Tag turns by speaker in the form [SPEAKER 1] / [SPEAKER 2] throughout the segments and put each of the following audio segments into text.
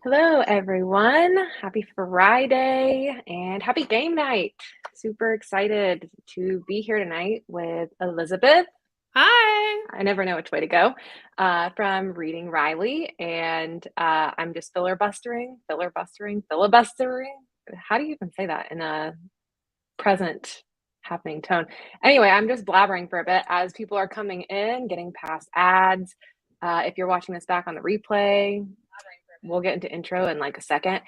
[SPEAKER 1] Hello, everyone. Happy Friday and happy game night. Super excited to be here tonight with Elizabeth.
[SPEAKER 2] Hi.
[SPEAKER 1] I never know which way to go from Reading Riley. And I'm just filibustering. How do you even say that in a present happening tone? Anyway, I'm just blabbering for a bit as people are coming in, getting past ads. If you're watching this back on the replay, we'll get into intro in like a second.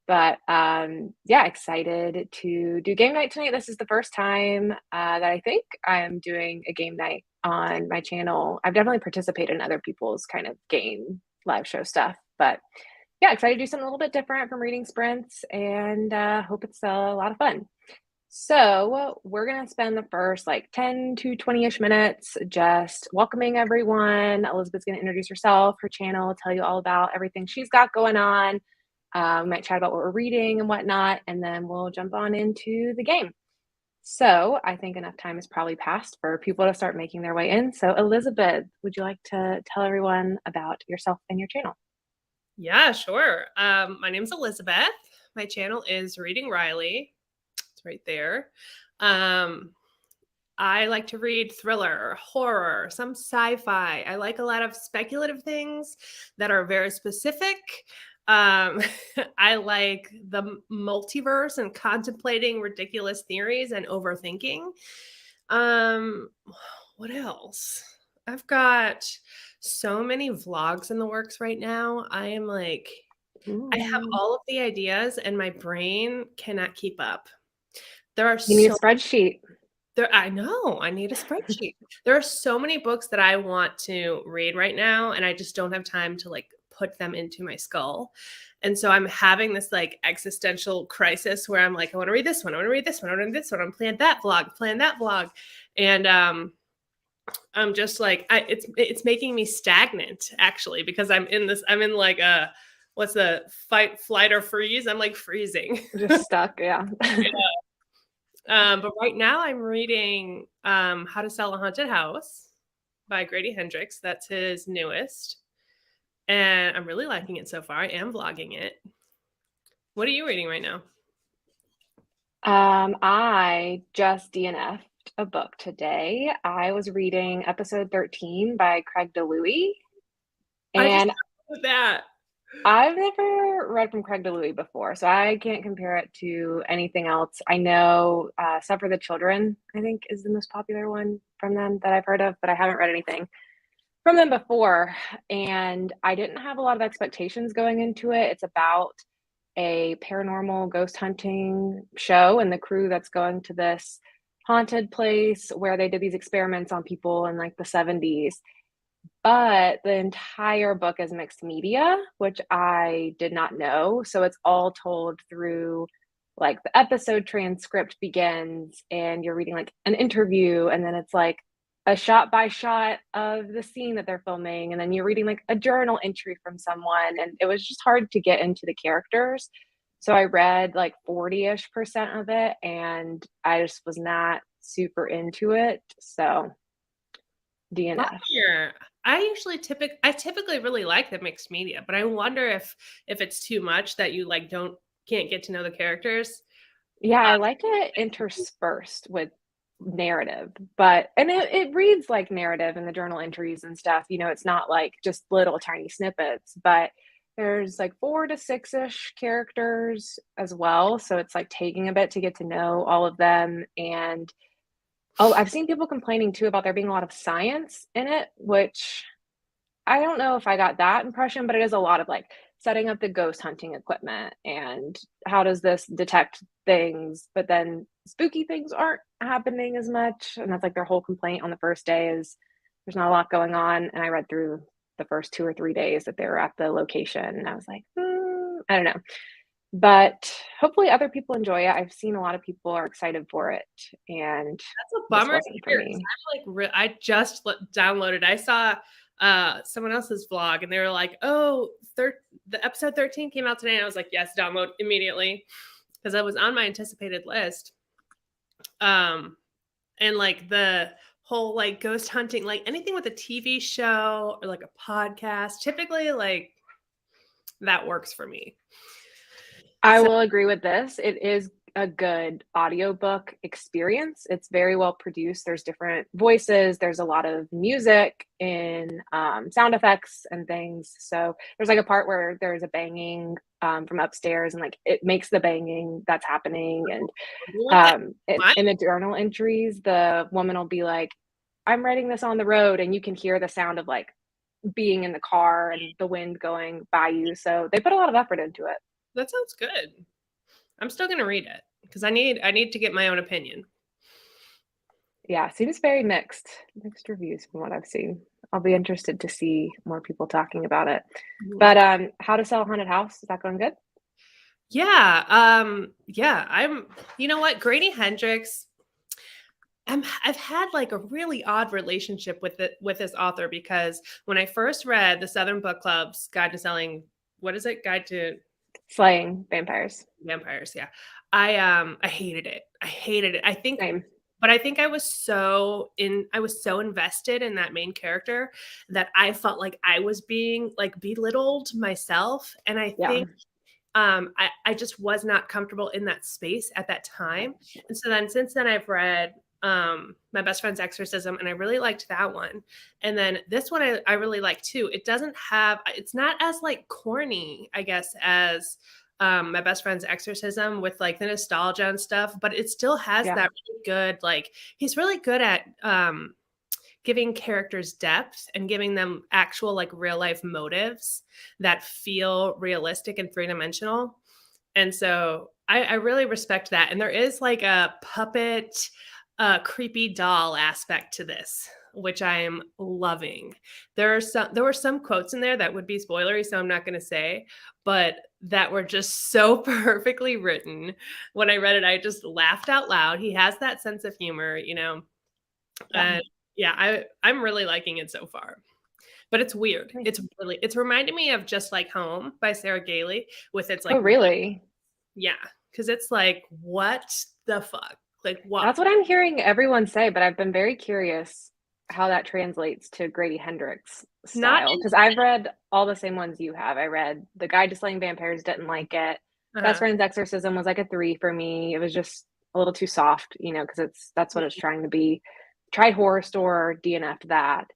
[SPEAKER 1] But yeah, excited to do game night tonight. This is the first time that I think I'm doing a game night on my channel. I've definitely participated in other people's kind of game live show stuff, but yeah, excited to do something a little bit different from reading sprints and hope it's a lot of fun. So we're going to spend the first like 10 to 20-ish minutes just welcoming everyone. Elizabeth's going to introduce herself, her channel, tell you all about everything she's got going on. We might chat about what we're reading and whatnot, and then we'll jump on into the game. So I think enough time has probably passed for people to start making their way in. So Elizabeth, would you like to tell everyone about yourself and your channel?
[SPEAKER 2] Yeah, sure. My name's Elizabeth. My channel is Reading Riley. It's right there. I like to read thriller, horror, some sci-fi. I like a lot of speculative things that are very specific. I like the multiverse and contemplating ridiculous theories and overthinking. Um, what else? I've got so many vlogs in the works right now. I have
[SPEAKER 1] Ooh.
[SPEAKER 2] all of the ideas and my brain cannot keep up. There are
[SPEAKER 1] You need a
[SPEAKER 2] so
[SPEAKER 1] spreadsheet.
[SPEAKER 2] I know, I need a spreadsheet. There are so many books that I want to read right now, and I just don't have time to like put them into my skull. And so I'm having this like existential crisis where I'm like, I want to read this one, I want to read this one, I want to read this one. I'm planning that vlog. And I'm just like it's making me stagnant actually because I'm in like a what's the fight, flight, or freeze? I'm like freezing.
[SPEAKER 1] Just stuck, yeah.
[SPEAKER 2] But right now I'm reading How to Sell a Haunted House by Grady Hendrix. That's his newest. And I'm really liking it so far. I am vlogging it. What are you reading right now?
[SPEAKER 1] I just DNF'd a book today. I was reading episode 13 by Craig DeLuey,
[SPEAKER 2] I just
[SPEAKER 1] and
[SPEAKER 2] with that.
[SPEAKER 1] I've never read from Craig DeLuey before, so I can't compare it to anything else. I know Suffer the Children, I think, is the most popular one from them that I've heard of, but I haven't read anything from them before. And I didn't have a lot of expectations going into it. It's about a paranormal ghost hunting show and the crew that's going to this haunted place where they did these experiments on people in like the 70s. But the entire book is mixed media, which I did not know. So it's all told through like the episode transcript begins and you're reading like an interview, and then it's like a shot by shot of the scene that they're filming, and then you're reading like a journal entry from someone, and it was just hard to get into the characters. So I read like 40-ish% of it and I just was not super into it. So DNF.
[SPEAKER 2] Here. I typically really like the mixed media, but I wonder if it's too much that you like don't can't get to know the characters.
[SPEAKER 1] Yeah,
[SPEAKER 2] Uh,
[SPEAKER 1] I like it interspersed with narrative, but and it reads like narrative in the journal entries and stuff. You know, it's not like just little tiny snippets, but there's like 4 to 6-ish characters as well. So it's like taking a bit to get to know all of them. And oh, I've seen people complaining too about there being a lot of science in it, which I don't know if I got that impression, but it is a lot of like setting up the ghost hunting equipment and how does this detect things, but then spooky things aren't happening as much. And that's like their whole complaint on the first day is there's not a lot going on. And I read through the first 2 or 3 days that they were at the location and I was like, I don't know. But hopefully other people enjoy it. I've seen a lot of people are excited for it, and
[SPEAKER 2] that's a
[SPEAKER 1] just
[SPEAKER 2] bummer to
[SPEAKER 1] wasn't for
[SPEAKER 2] hear because
[SPEAKER 1] me.
[SPEAKER 2] I just downloaded. I saw someone else's vlog and they were like, "Oh, the episode 13 came out today." And I was like, "Yes, download immediately." Because I was on my anticipated list. And like the whole like ghost hunting, like anything with a TV show or like a podcast, typically like that works for me.
[SPEAKER 1] I
[SPEAKER 2] So
[SPEAKER 1] will agree with this. It is a good audiobook experience. It's very well produced. There's different voices, there's a lot of music in sound effects and things. So there's like a part where there's a banging from upstairs, and like it makes the banging that's happening. And
[SPEAKER 2] something like that. Mine,
[SPEAKER 1] in the journal entries, the woman will be like, I'm writing this on the road, and you can hear the sound of like being in the car and the wind going by you. So they put a lot of effort into it.
[SPEAKER 2] that sounds good. I'm still gonna read it because I need to get my own opinion.
[SPEAKER 1] Yeah, seems very mixed reviews from what I've seen. I'll be interested to see more people talking about it.
[SPEAKER 2] Mhm.
[SPEAKER 1] But How to Sell a Haunted House, is that going good?
[SPEAKER 2] Yeah, yeah. You know what, Grady Hendrix. I've had like a really odd relationship with it with this author because when I first read the Southern Book Club's Guide to Selling, what is it? Guide to
[SPEAKER 1] Slaying Vampires.
[SPEAKER 2] Vampires. Yeah, I hated it. I hated it.
[SPEAKER 1] Same.
[SPEAKER 2] But I think I was so invested in that main character that I felt like I was being like belittled myself, and I
[SPEAKER 1] Yeah.
[SPEAKER 2] think I just was not comfortable in that space at that time. And so then since then I've read My Best Friend's Exorcism, and I really liked that one. And then this one I really like too. It's not as like corny, I guess, as My Best Friend's Exorcism with like the nostalgia and stuff, but it still has
[SPEAKER 1] Yeah.
[SPEAKER 2] that really good, like he's really good at giving characters depth and giving them actual like real life motives that feel realistic and three-dimensional. And so I really respect that. And there is like a puppet, creepy doll aspect to this, which I'm loving. There were some quotes in there that would be spoilery, so I'm not going to say, but that were just so perfectly written. When I read it, I just laughed out loud. He has that sense of humor, you know,
[SPEAKER 1] Yeah.
[SPEAKER 2] and yeah, I'm really liking it so far. But it's weird.
[SPEAKER 1] Nice.
[SPEAKER 2] It's reminding me of Just Like Home by Sarah Gailey with its
[SPEAKER 1] Oh,
[SPEAKER 2] like
[SPEAKER 1] really?
[SPEAKER 2] yeah, because it's like what the fuck, like what?
[SPEAKER 1] That's what I'm hearing everyone say, but I've been very curious how that translates to Grady Hendrix
[SPEAKER 2] Not
[SPEAKER 1] style,
[SPEAKER 2] in
[SPEAKER 1] because I've read all the same ones you have. I read The Guide to Slaying Vampires, didn't like it. Best
[SPEAKER 2] uh
[SPEAKER 1] Friend's Exorcism was like a 3 for me. It was just a little too soft, you know, because that's what it's trying to be. Tried Horror Store, DNF'd that.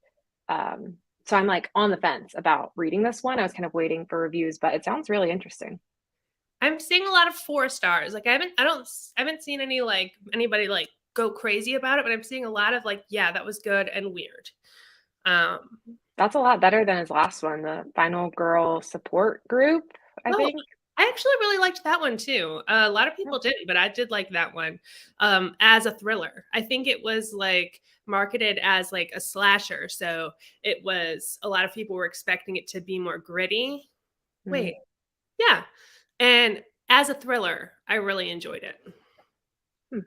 [SPEAKER 1] So I'm like on the fence about reading this one. I was kind of waiting for reviews, but it sounds really interesting.
[SPEAKER 2] I'm seeing a lot of 4 stars. Like I haven't seen any like anybody like go crazy about it, but I'm seeing a lot of like, yeah, that was good and weird. Um,
[SPEAKER 1] That's a lot better than his last one, the Final Girl Support Group, I
[SPEAKER 2] oh,
[SPEAKER 1] think.
[SPEAKER 2] I actually really liked that one too. A lot of people didn't, but I did like that one. As a thriller, I think it was like marketed as like a slasher, so it was a lot of people were expecting it to be more gritty.
[SPEAKER 1] Mm.
[SPEAKER 2] Wait, yeah, and as a thriller, I really enjoyed it.
[SPEAKER 1] Hmm.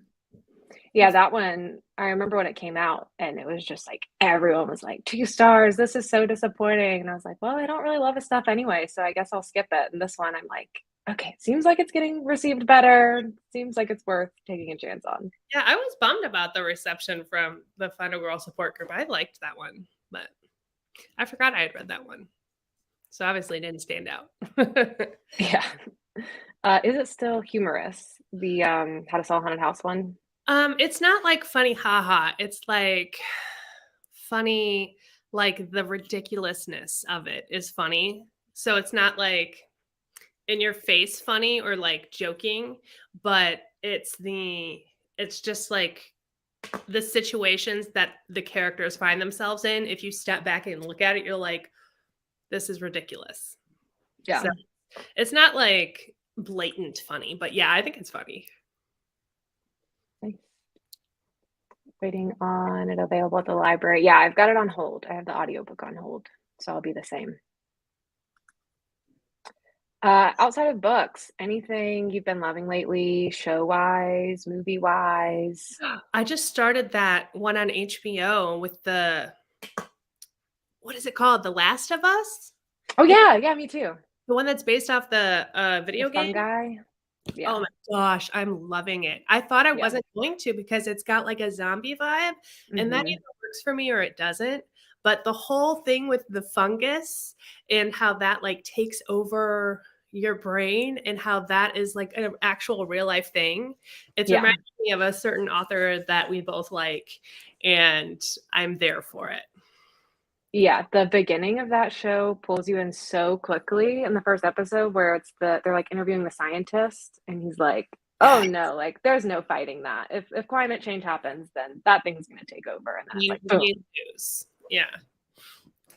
[SPEAKER 1] Yeah, that one, I remember when it came out and it was just like everyone was like, 2 stars, this is so disappointing. And I was like, well, I don't really love his stuff anyway, so I guess I'll skip it. And this one, I'm like, okay, it seems like it's getting received better. Seems like it's worth taking a chance on.
[SPEAKER 2] Yeah, I was bummed about the reception from the Final Girl support group. I liked that one, but I forgot I had read that one, so obviously it didn't stand out.
[SPEAKER 1] Yeah. Is it still humorous? The How to Sell a Haunted House one?
[SPEAKER 2] It's not like funny haha. It's like funny, like the ridiculousness of it is funny. So it's not like in your face funny or like joking, but it's just like the situations that the characters find themselves in. If you step back and look at it, you're like, this is ridiculous.
[SPEAKER 1] Yeah.
[SPEAKER 2] So it's not like blatant funny, but yeah, I think it's funny.
[SPEAKER 1] Nice. Waiting on it available at the library. Yeah, I've got it on hold. I have the audiobook on hold, so I'll be the same. Outside of books, anything you've been loving lately, show-wise, movie-wise?
[SPEAKER 2] I just started that one on HBO with the what is it called? The Last of Us?
[SPEAKER 1] Oh, yeah, yeah, me too.
[SPEAKER 2] The one that's based off the
[SPEAKER 1] The
[SPEAKER 2] video game?
[SPEAKER 1] fungi?
[SPEAKER 2] Oh
[SPEAKER 1] Yeah,
[SPEAKER 2] my gosh, I'm loving it. I thought I
[SPEAKER 1] yeah.
[SPEAKER 2] wasn't going to because it's got like a zombie vibe, and that
[SPEAKER 1] Mhm.
[SPEAKER 2] either works for me or it doesn't. But the whole thing with the fungus and how that like takes over your brain and how that is like an actual real life thing. It's
[SPEAKER 1] Yeah.
[SPEAKER 2] reminding me of a certain author that we both like, and I'm there for it.
[SPEAKER 1] Yeah, the beginning of that show pulls you in so quickly in the first episode where they're like interviewing the scientist and he's like, "Oh
[SPEAKER 2] Yeah.
[SPEAKER 1] no, like there's no fighting that. If climate change happens, then that thing's gonna take over." And then it's like, boom.
[SPEAKER 2] News. Yeah.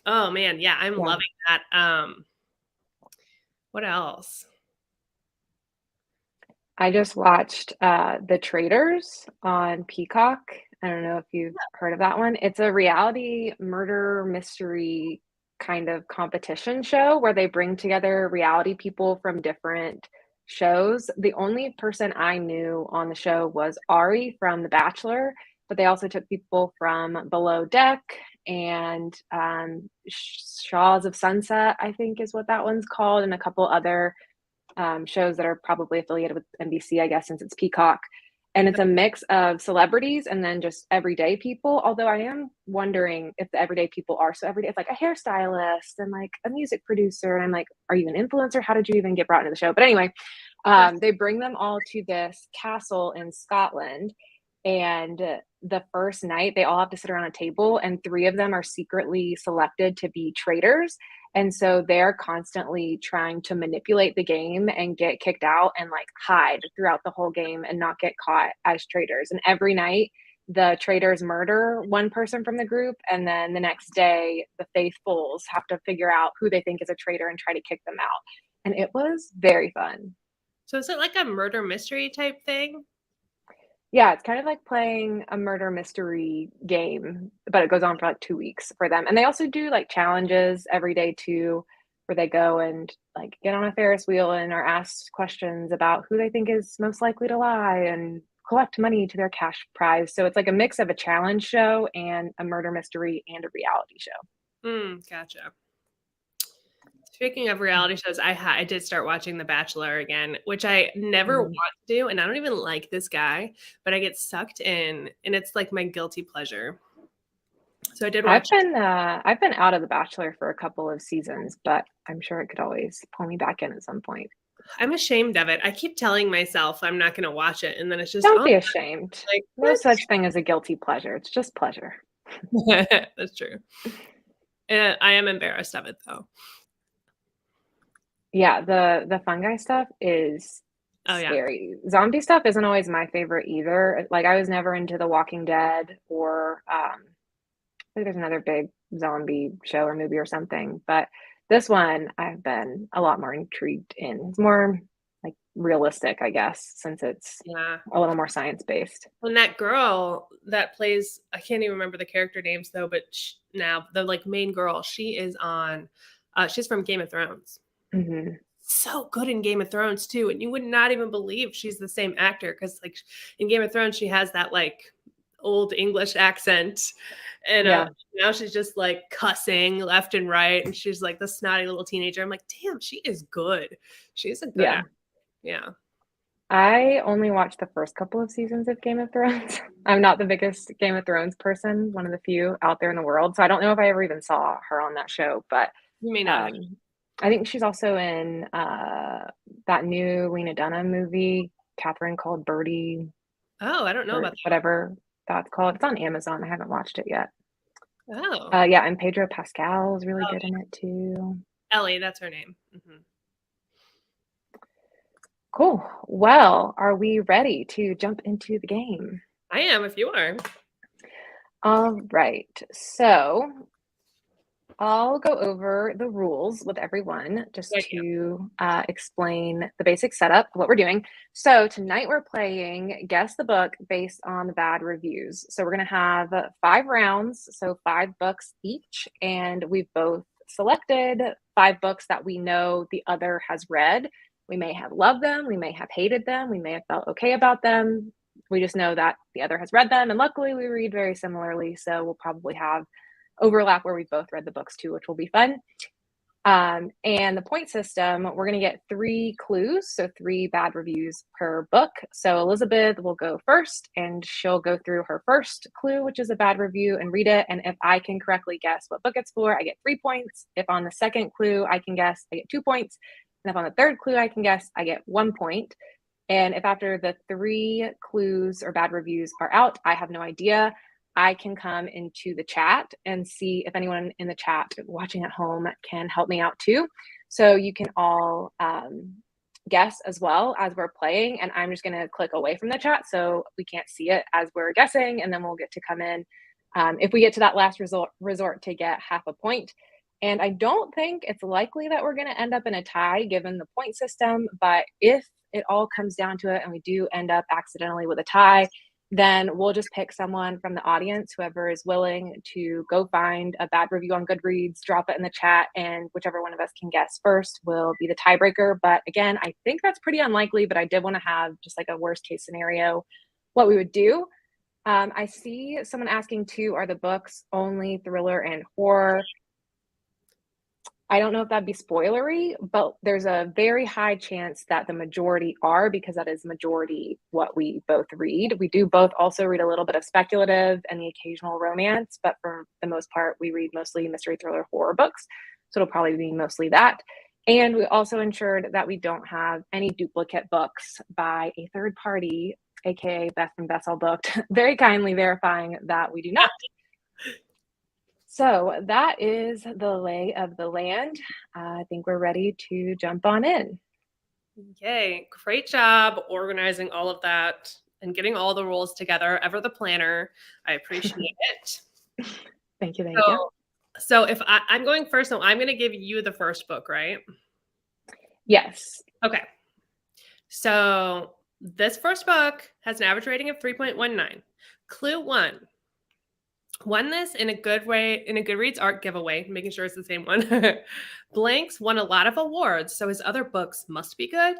[SPEAKER 2] Oh man, yeah, I'm
[SPEAKER 1] Yeah.
[SPEAKER 2] loving that. What else?
[SPEAKER 1] I just watched The Traitors on Peacock. I don't know if you've heard of that one. It's a reality murder mystery kind of competition show where they bring together reality people from different shows. The only person I knew on the show was Ari from The Bachelor, but they also took people from Below Deck and Shaws of Sunset, I think is what that one's called, and a couple other shows that are probably affiliated with NBC, I guess, since it's Peacock. And it's a mix of celebrities and then just everyday people. Although I am wondering if the everyday people are so everyday. It's like a hairstylist and like a music producer. And I'm like, are you an influencer? How did you even get brought into the show? But anyway, they bring them all to this castle in Scotland. And the first night, they all have to sit around a table, and three of them are secretly selected to be traitors. And so they're constantly trying to manipulate the game and get kicked out and like hide throughout the whole game and not get caught as traitors. And every night, the traitors murder one person from the group. And then the next day, the faithfuls have to figure out who they think is a traitor and try to kick them out. And it was very fun.
[SPEAKER 2] So is it like a murder mystery type thing?
[SPEAKER 1] Yeah, it's kind of like playing a murder mystery game, but it goes on for like 2 weeks for them. And they also do like challenges every day too, where they go and like get on a Ferris wheel and are asked questions about who they think is most likely to lie and collect money to their cash prize. So it's like a mix of a challenge show and a murder mystery and a reality show.
[SPEAKER 2] Gotcha. Speaking of reality shows, I did start watching The Bachelor again, which I never want
[SPEAKER 1] Mm.
[SPEAKER 2] to do, and I don't even like this guy, but I get sucked in, and it's like my guilty pleasure. So I did watch.
[SPEAKER 1] I've been out of The Bachelor for a couple of seasons, but I'm sure it could always pull me back in at some point.
[SPEAKER 2] I'm ashamed of it. I keep telling myself I'm not going to watch it, and then it's just
[SPEAKER 1] Don't
[SPEAKER 2] oh,
[SPEAKER 1] be ashamed.
[SPEAKER 2] like
[SPEAKER 1] No
[SPEAKER 2] what?
[SPEAKER 1] such thing as a guilty pleasure. It's just pleasure.
[SPEAKER 2] That's true. I am embarrassed of it though.
[SPEAKER 1] Yeah, the fungi stuff is
[SPEAKER 2] Oh yeah,
[SPEAKER 1] scary. Zombie stuff isn't always my favorite either. Like I was never into The Walking Dead or I think there's another big zombie show or movie or something, but this one I've been a lot more intrigued in. It's more like realistic, I guess, since it's
[SPEAKER 2] yeah.
[SPEAKER 1] a little more science based.
[SPEAKER 2] And that girl that plays, I can't even remember the character names though, but now the like main girl, she is on, she's from Game of Thrones.
[SPEAKER 1] Hmm.
[SPEAKER 2] So good in Game of Thrones too, and you would not even believe she's the same actor because like in Game of Thrones she has that like old English accent, and
[SPEAKER 1] Yeah.
[SPEAKER 2] now she's just like cussing left and right, and she's like the snotty little teenager. I'm like, damn, she is good. She's a good
[SPEAKER 1] Yeah.
[SPEAKER 2] actor. Yeah.
[SPEAKER 1] I only watched the first couple of seasons of Game of Thrones. I'm not the biggest Game of Thrones person, one of the few out there in the world. So I don't know if I ever even saw her on that show, but
[SPEAKER 2] You may not have.
[SPEAKER 1] um, I think she's also in that new Lena Dunham movie, Catherine called Birdie,
[SPEAKER 2] Oh, I don't know
[SPEAKER 1] or
[SPEAKER 2] about
[SPEAKER 1] whatever that's called. It's on Amazon. I haven't watched it yet.
[SPEAKER 2] that. Oh,
[SPEAKER 1] Yeah, and Pedro Pascal is really good in it too.
[SPEAKER 2] Ellie, that's her name.
[SPEAKER 1] Cool. Well, are we ready to jump into the game?
[SPEAKER 2] I am if you are.
[SPEAKER 1] All right. So I'll go over the rules with everyone just
[SPEAKER 2] Thank you.
[SPEAKER 1] to explain the basic setup, what we're doing. So tonight we're playing Guess the Book based on the bad reviews. So we're going to have 5 rounds, so 5 books each, and we've both selected 5 books that we know the other has read. We may have loved them, we may have hated them, we may have felt okay about them. We just know that the other has read them, and luckily we read very similarly, so we'll probably have overlap where we both read the books too, which will be fun. And the point system, we're going to get 3 clues, so 3 bad reviews per book. So Elizabeth will go first, and she'll go through her first clue, which is a bad review, and read it. And if I can correctly guess what book it's for, I get 3 points. If on the second clue I can guess, I get 2 points. And if on the third clue I can guess, I get 1 point. And if after the 3 clues or bad reviews are out, I have no idea, I can come into the chat and see if anyone in the chat watching at home can help me out too. So you can all guess as well as we're playing. And I'm just going to click away from the chat so we can't see it as we're guessing. And then we'll get to come in if we get to that last resort to get half a point. And I don't think it's likely that we're going to end up in a tie given the point system. But if it all comes down to it and we do end up accidentally with a tie, then we'll just pick someone from the audience, whoever is willing to go find a bad review on Goodreads, drop it in the chat, and whichever one of us can guess first will be the tiebreaker. But again, I think that's pretty unlikely, but I did want to have just like a worst case scenario, what we would do. I see someone asking too, are the books only thriller and horror? I don't know if that'd be spoilery, but there's a very high chance that the majority are, because that is majority what we both read. We do both also read a little bit of speculative and the occasional romance, but for the most part, we read mostly mystery, thriller, horror books. So it'll probably be mostly that. And we also ensured that we don't have any duplicate books by a third party, aka Beth from Beth's All Booked, very kindly verifying that we do not. So that is the lay of the land. I think we're ready to jump on in.
[SPEAKER 2] Yay. Great job organizing all of that and getting all the rules together. Ever the planner. I appreciate it.
[SPEAKER 1] Thank you. Thank you.
[SPEAKER 2] So if I'm going first, so I'm going to give you the first book, right?
[SPEAKER 1] Yes.
[SPEAKER 2] Okay. So this first book has an average rating of 3.19. Clue 1. Won this in a good way, in a Goodreads art giveaway, making sure it's the same one. Blanks won a lot of awards, so his other books must be good.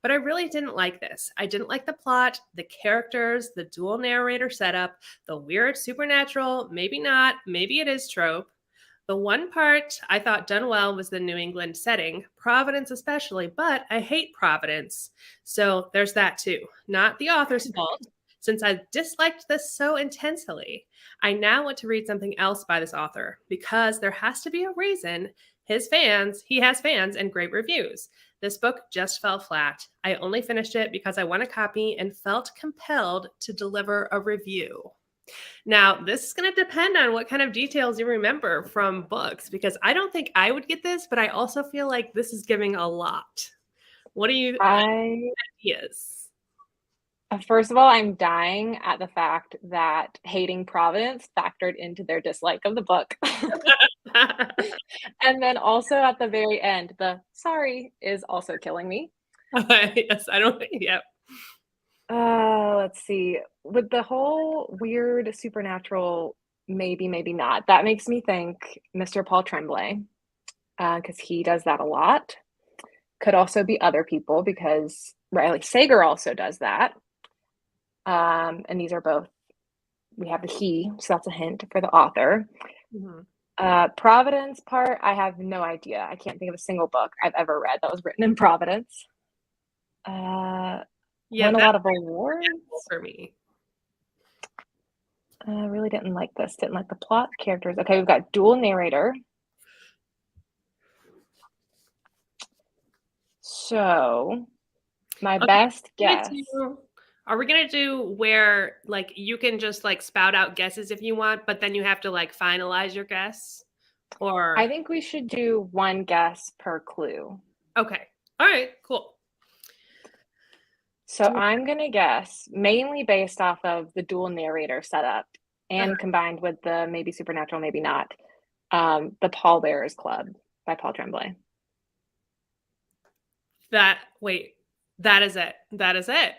[SPEAKER 2] But I really didn't like this. I didn't like the plot, the characters, the dual narrator setup, the weird supernatural, maybe not, maybe it is trope. The one part I thought done well was the New England setting, Providence especially, but I hate Providence. So there's that too. Not the author's fault. Since I disliked this so intensely, I now want to read something else by this author because there has to be a reason he has fans and great reviews. This book just fell flat. I only finished it because I won a copy and felt compelled to deliver a review. Now, this is going to depend on what kind of details you remember from books, because I don't think I would get this, but I also feel like this is giving a lot. What do you ideas?
[SPEAKER 1] First of all, I'm dying at the fact that hating Providence factored into their dislike of the book. And then also at the very end, the sorry is also killing me.
[SPEAKER 2] Yes, I don't think, yep.
[SPEAKER 1] Let's see. With the whole weird supernatural, maybe, maybe not, that makes me think Mr. Paul Tremblay, because he does that a lot. Could also be other people because Riley Sager also does that. And these are both, we have the he, so that's a hint for the author. Mm-hmm. Providence part, I have no idea. I can't think of a single book I've ever read that was written in Providence. Won a lot of awards
[SPEAKER 2] for me.
[SPEAKER 1] I really didn't like this. Didn't like the plot, characters. Okay, we've got dual narrator. So my best guess.
[SPEAKER 2] Are we going to do where like you can just like spout out guesses if you want, but then you have to like finalize your guess? Or
[SPEAKER 1] I think we should do one guess per clue.
[SPEAKER 2] Okay. All right, cool.
[SPEAKER 1] So I'm going to guess mainly based off of the dual narrator setup and combined with the maybe supernatural, maybe not, the Pallbearers Club by Paul Tremblay.
[SPEAKER 2] That is it. That is it.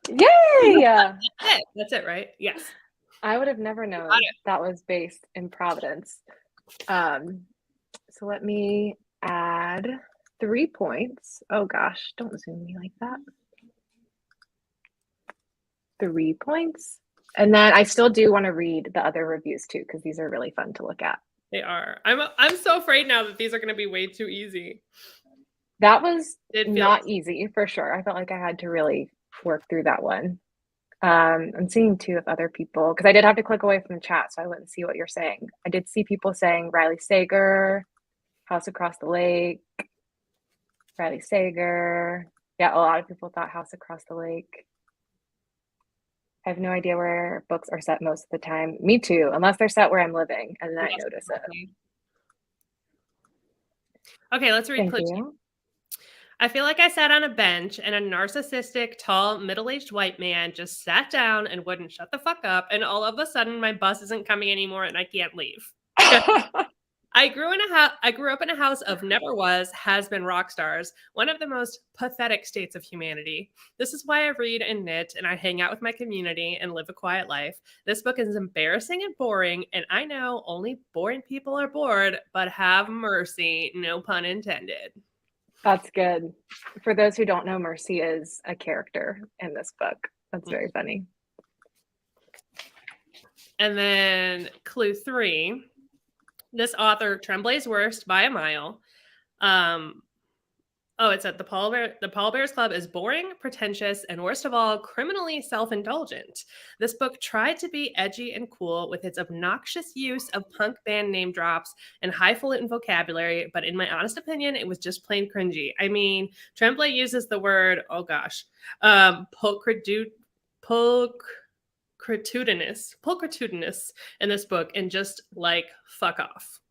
[SPEAKER 1] Yay!
[SPEAKER 2] That's it, right? Yes.
[SPEAKER 1] I would have never known that was based in Providence. So let me add 3 points. Oh gosh, don't zoom me like that. 3 points. And then I still do want to read the other reviews too, because these are really fun to look at.
[SPEAKER 2] They are. I'm so afraid now that these are going to be way too easy.
[SPEAKER 1] That was
[SPEAKER 2] It feels
[SPEAKER 1] not easy for sure. I felt like I had to really work through that one. I'm seeing too if other people, because I did have to click away from the chat, so I wouldn't see what you're saying. I did see people saying Riley Sager, House Across the Lake, Riley Sager. Yeah, a lot of people thought House Across the Lake. I have no idea where books are set most of the time. Me too, unless they're set where I'm living, and then I notice it.
[SPEAKER 2] Okay, let's read
[SPEAKER 1] Thank
[SPEAKER 2] Clue 2.
[SPEAKER 1] you.
[SPEAKER 2] I feel like I sat on a bench and a narcissistic, tall, middle-aged white man just sat down and wouldn't shut the fuck up, and all of a sudden my bus isn't coming anymore and I can't leave. I grew up in a house of never was, has been rock stars, one of the most pathetic states of humanity. This is why I read and knit and I hang out with my community and live a quiet life. This book is embarrassing and boring, and I know only boring people are bored, but have mercy, no pun intended.
[SPEAKER 1] That's good. For those who don't know, Mercy is a character in this book. That's very funny.
[SPEAKER 2] And then Clue 3. This author, Tremblay's worst by a mile. It said the Paul Bears Club is boring, pretentious, and worst of all, criminally self-indulgent. This book tried to be edgy and cool with its obnoxious use of punk band name drops and highfalutin vocabulary, but in my honest opinion, it was just plain cringy. I mean, Tremblay uses the word, pulchritudinous in this book, and just like fuck off.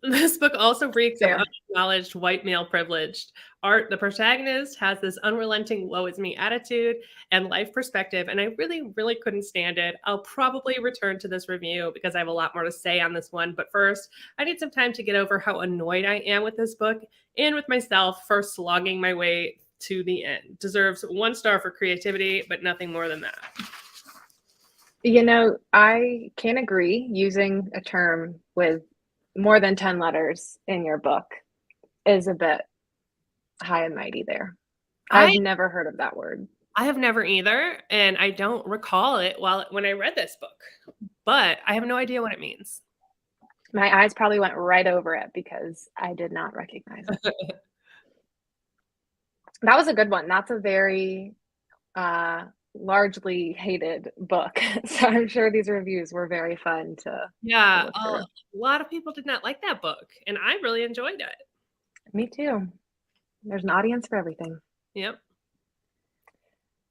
[SPEAKER 2] This book also reeks of unacknowledged white male privilege. The protagonist has this unrelenting woe is me attitude and life perspective, and I really, really couldn't stand it. I'll probably return to this review because I have a lot more to say on this one, but first, I need some time to get over how annoyed I am with this book and with myself for slogging my way to the end. Deserves 1 star for creativity, but nothing more than that.
[SPEAKER 1] You know, I can agree using a term with more than 10 letters in your book is a bit high and mighty there. I've never heard of that word.
[SPEAKER 2] I have never either, and I don't recall it when I read this book, but I have no idea what it means.
[SPEAKER 1] My eyes probably went right over it because I did not recognize it. That was a good one. That's a very largely hated book. So I'm sure these reviews were very fun to
[SPEAKER 2] a lot of people did not like that book, and I really enjoyed it.
[SPEAKER 1] Me too. There's an audience for everything.
[SPEAKER 2] Yep.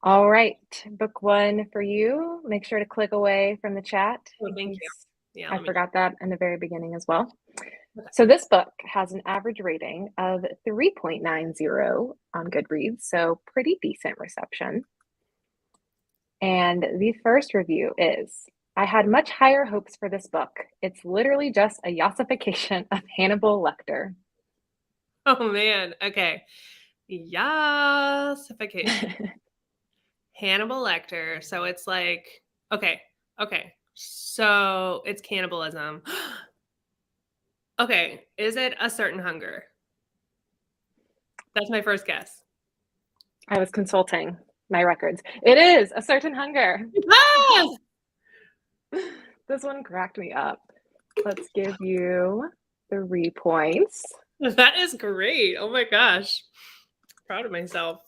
[SPEAKER 1] All right, book 1 for you. Make sure to click away from the chat.
[SPEAKER 2] Thank you. Yeah,
[SPEAKER 1] I forgot that in the very beginning as well. Okay. So this book has an average rating of 3.90 on Goodreads, so pretty decent reception. And the first review is, I had much higher hopes for this book. It's literally just a yassification of Hannibal Lecter.
[SPEAKER 2] Oh man, okay. Yassification. Hannibal Lecter. So it's like, okay. So it's cannibalism. Okay, is it A Certain Hunger? That's my first guess.
[SPEAKER 1] I was consulting my records. It is A Certain Hunger.
[SPEAKER 2] Yes!
[SPEAKER 1] This one cracked me up. Let's give you 3 points.
[SPEAKER 2] That is great. Oh my gosh. Proud of myself.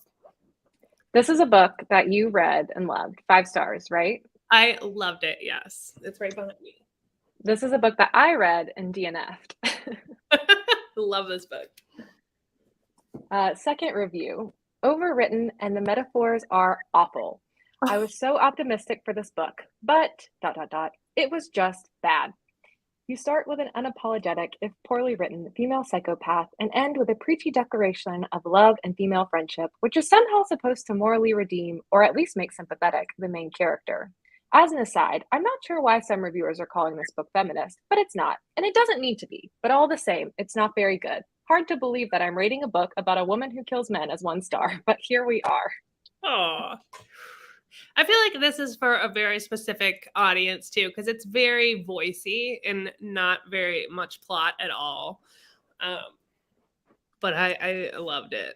[SPEAKER 1] This is a book that you read and loved. 5 stars, right?
[SPEAKER 2] I loved it, yes. It's right behind me.
[SPEAKER 1] This is a book that I read and DNF'd.
[SPEAKER 2] Love this book.
[SPEAKER 1] Second review. Overwritten and the metaphors are awful. I was so optimistic for this book, but ... it was just bad. You start with an unapologetic, if poorly written, female psychopath and end with a preachy declaration of love and female friendship, which is somehow supposed to morally redeem or at least make sympathetic the main character. As an aside, I'm not sure why some reviewers are calling this book feminist, but it's not, and it doesn't need to be. But all the same, it's not very good. Hard to believe that I'm rating a book about a woman who kills men as 1 star, but here we are.
[SPEAKER 2] Oh, I feel like this is for a very specific audience too, because it's very voicey and not very much plot at all. But I loved it.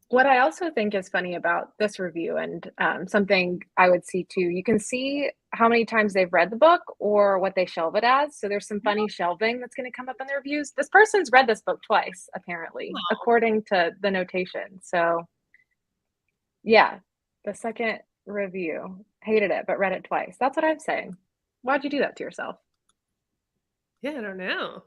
[SPEAKER 1] What I also think is funny about this review, and something I would see too, you can see how many times they've read the book or what they shelve it as. So there's some funny shelving that's going to come up in the reviews. This person's read this book twice, apparently,
[SPEAKER 2] Oh,
[SPEAKER 1] according to the notation. So yeah, the second review hated it, but read it twice. That's what I'm saying. Why'd you do that to yourself?
[SPEAKER 2] yeah, I don't know.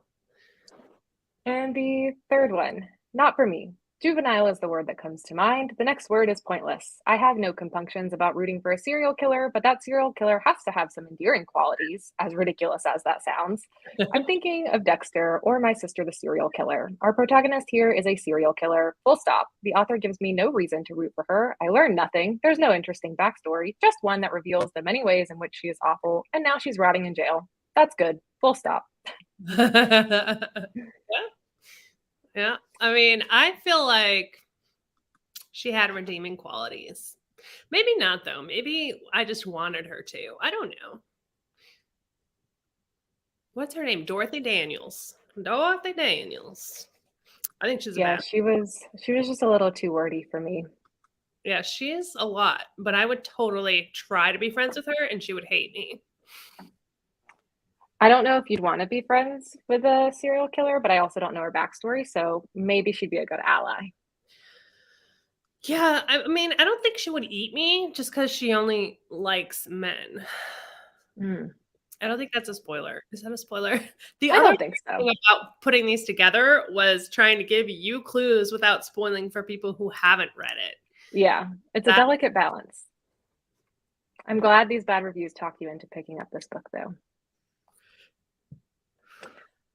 [SPEAKER 1] And the third one, not for me. Juvenile is the word that comes to mind. The next word is pointless. I have no compunctions about rooting for a serial killer, but that serial killer has to have some endearing qualities, as ridiculous as that sounds. I'm thinking of Dexter or My Sister the Serial Killer. Our protagonist here is a serial killer, full stop. The author gives me no reason to root for her. I learn nothing. There's no interesting backstory, just one that reveals the many ways in which she is awful, and now she's rotting in jail. That's good. Full stop.
[SPEAKER 2] Yeah. Yeah. I mean, I feel like she had redeeming qualities. Maybe not though. Maybe I just wanted her to. I don't know. What's her name? Dorothy Daniels. Dorothy Daniels. I think she's a
[SPEAKER 1] Yeah,
[SPEAKER 2] bad.
[SPEAKER 1] she was just a little too wordy for me.
[SPEAKER 2] Yeah, she's a lot, but I would totally try to be friends with her and she would hate me.
[SPEAKER 1] I don't know if you'd want to be friends with a serial killer, but I also don't know her backstory, so maybe she'd be a good ally.
[SPEAKER 2] Yeah, I mean, I don't think she would eat me just because she only likes men.
[SPEAKER 1] Mm,
[SPEAKER 2] I don't think that's a spoiler. Is that a spoiler? The
[SPEAKER 1] I
[SPEAKER 2] other
[SPEAKER 1] don't think so.
[SPEAKER 2] thing about putting these together was trying to give you clues without spoiling for people who haven't read it.
[SPEAKER 1] Yeah, it's a
[SPEAKER 2] That
[SPEAKER 1] delicate balance. I'm glad these bad reviews talk you into picking up this book, though.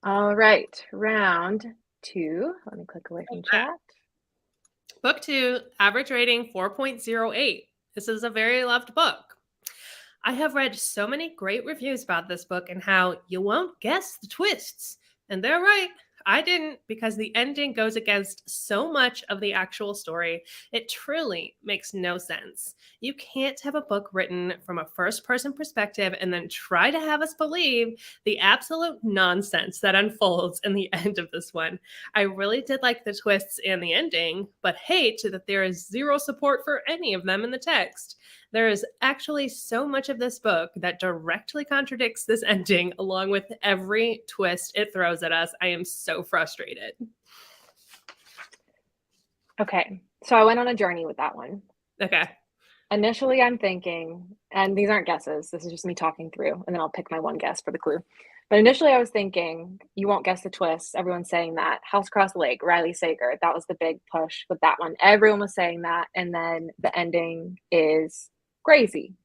[SPEAKER 1] All right, round two. Let me click away from chat.
[SPEAKER 2] book 2, average rating 4.08. This is a very loved book. I have read so many great reviews about this book and how you won't guess the twists. And they're right. I didn't because the ending goes against so much of the actual story. It truly makes no sense. You can't have a book written from a first person perspective and then try to have us believe the absolute nonsense that unfolds in the end of this one. I really did like the twists and the ending, but hate that there is zero support for any of them in the text. There is actually so much of this book that directly contradicts this ending, along with every twist it throws at us. I am so frustrated.
[SPEAKER 1] Okay, so I went on a journey with that one.
[SPEAKER 2] Okay.
[SPEAKER 1] Initially, I'm thinking, and these aren't guesses, this is just me talking through, and then I'll pick my one guess for the clue. But initially, I was thinking, you won't guess the twist. Everyone's saying that. House Across the Lake, Riley Sager. That was the big push with that one. Everyone was saying that. And then the ending is crazy.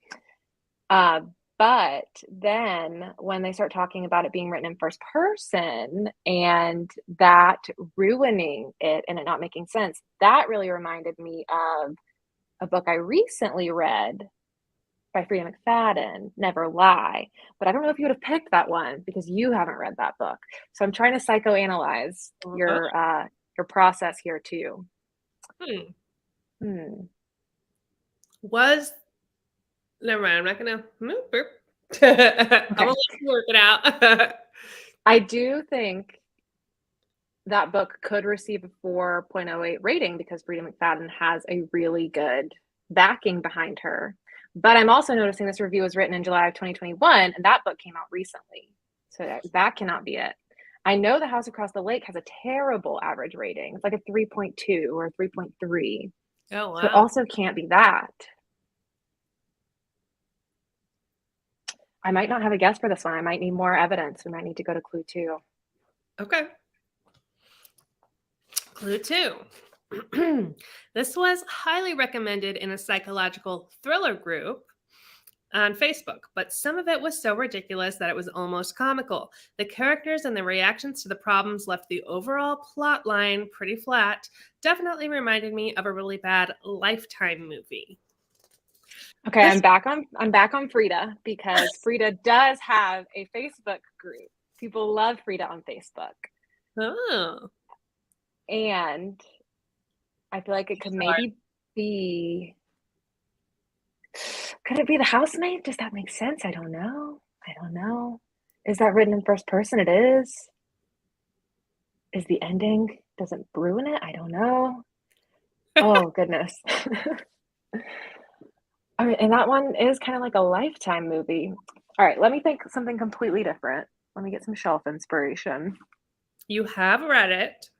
[SPEAKER 1] But then when they start talking about it being written in first person and that ruining it and it not making sense, that really reminded me of a book I recently read by Frida McFadden, Never Lie. But I don't know if you would have picked that one because you haven't read that book. So I'm trying to psychoanalyze
[SPEAKER 2] Uh-huh.
[SPEAKER 1] your process here too.
[SPEAKER 2] Hmm.
[SPEAKER 1] Hmm.
[SPEAKER 2] Was never mind. I'm not gonna. I'm gonna
[SPEAKER 1] Okay.
[SPEAKER 2] let you work it out.
[SPEAKER 1] I do think that book could receive a 4.08 rating because Frida McFadden has a really good backing behind her. But I'm also noticing this review was written in July of 2021, and that book came out recently. So that cannot be it. I know The House Across the Lake has a terrible average rating. It's like a 3.2 or 3.3.
[SPEAKER 2] Oh
[SPEAKER 1] So it
[SPEAKER 2] wow.
[SPEAKER 1] also can't be that. I might not have a guess for this one. I might need more evidence. We might need to go to clue two.
[SPEAKER 2] Okay. Clue 2. This was highly recommended in a psychological thriller group on Facebook, but some of it was so ridiculous that it was almost comical. The characters and the reactions to the problems left the overall plot line pretty flat. Definitely reminded me of a really bad Lifetime movie.
[SPEAKER 1] Okay,
[SPEAKER 2] This
[SPEAKER 1] I'm back on Frida because Frida does have a Facebook group. People love Frida on Facebook.
[SPEAKER 2] oh,
[SPEAKER 1] And I feel like it could
[SPEAKER 2] sorry.
[SPEAKER 1] maybe be, could it be The Housemaid? Does that make sense? I don't know. I don't know. Is that written in first person? It is. Is the ending doesn't ruin it? I don't know. Oh, goodness. All right, and that one is kind of like a Lifetime movie. All right, let me think something completely different. Let me get some shelf inspiration.
[SPEAKER 2] You have read it,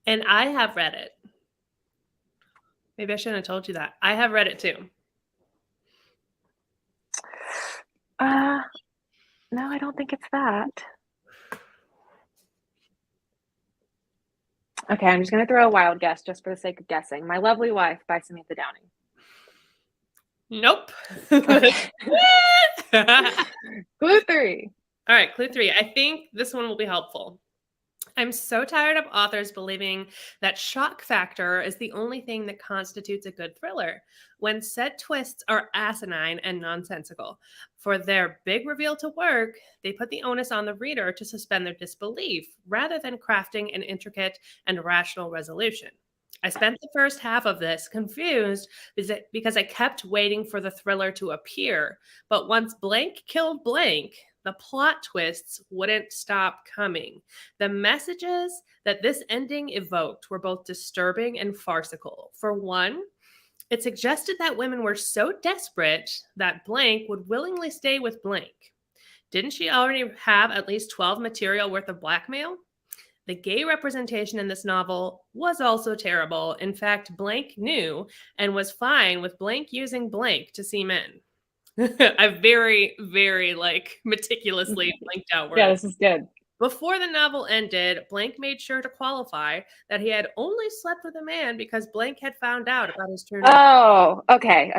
[SPEAKER 2] and I have read it. Maybe I shouldn't have told you that. I have read it too.
[SPEAKER 1] Uh, no, I don't think it's that. Okay, I'm just gonna throw a wild guess just for the sake of guessing. My Lovely Wife by Samantha Downing.
[SPEAKER 2] Nope.
[SPEAKER 1] Okay.
[SPEAKER 2] All
[SPEAKER 1] Clue three.
[SPEAKER 2] right, clue 3. I think this one will be helpful. I'm so tired of authors believing that shock factor is the only thing that constitutes a good thriller, when said twists are asinine and nonsensical. For their big reveal to work, they put the onus on the reader to suspend their disbelief rather than crafting an intricate and rational resolution. I spent the first half of this confused because I kept waiting for the thriller to appear, but once blank killed blank, the plot twists wouldn't stop coming. The messages that this ending evoked were both disturbing and farcical. For one, it suggested that women were so desperate that blank would willingly stay with blank. Didn't she already have at least 12 material worth of blackmail? The gay representation in this novel was also terrible. In fact, blank knew and was fine with blank using blank to see men. I've very, very like meticulously blanked out
[SPEAKER 1] Yeah,
[SPEAKER 2] words.
[SPEAKER 1] this is good.
[SPEAKER 2] Before the novel ended, Blank made sure to qualify that he had only slept with a man because Blank had found out about his true nature.
[SPEAKER 1] Oh, okay.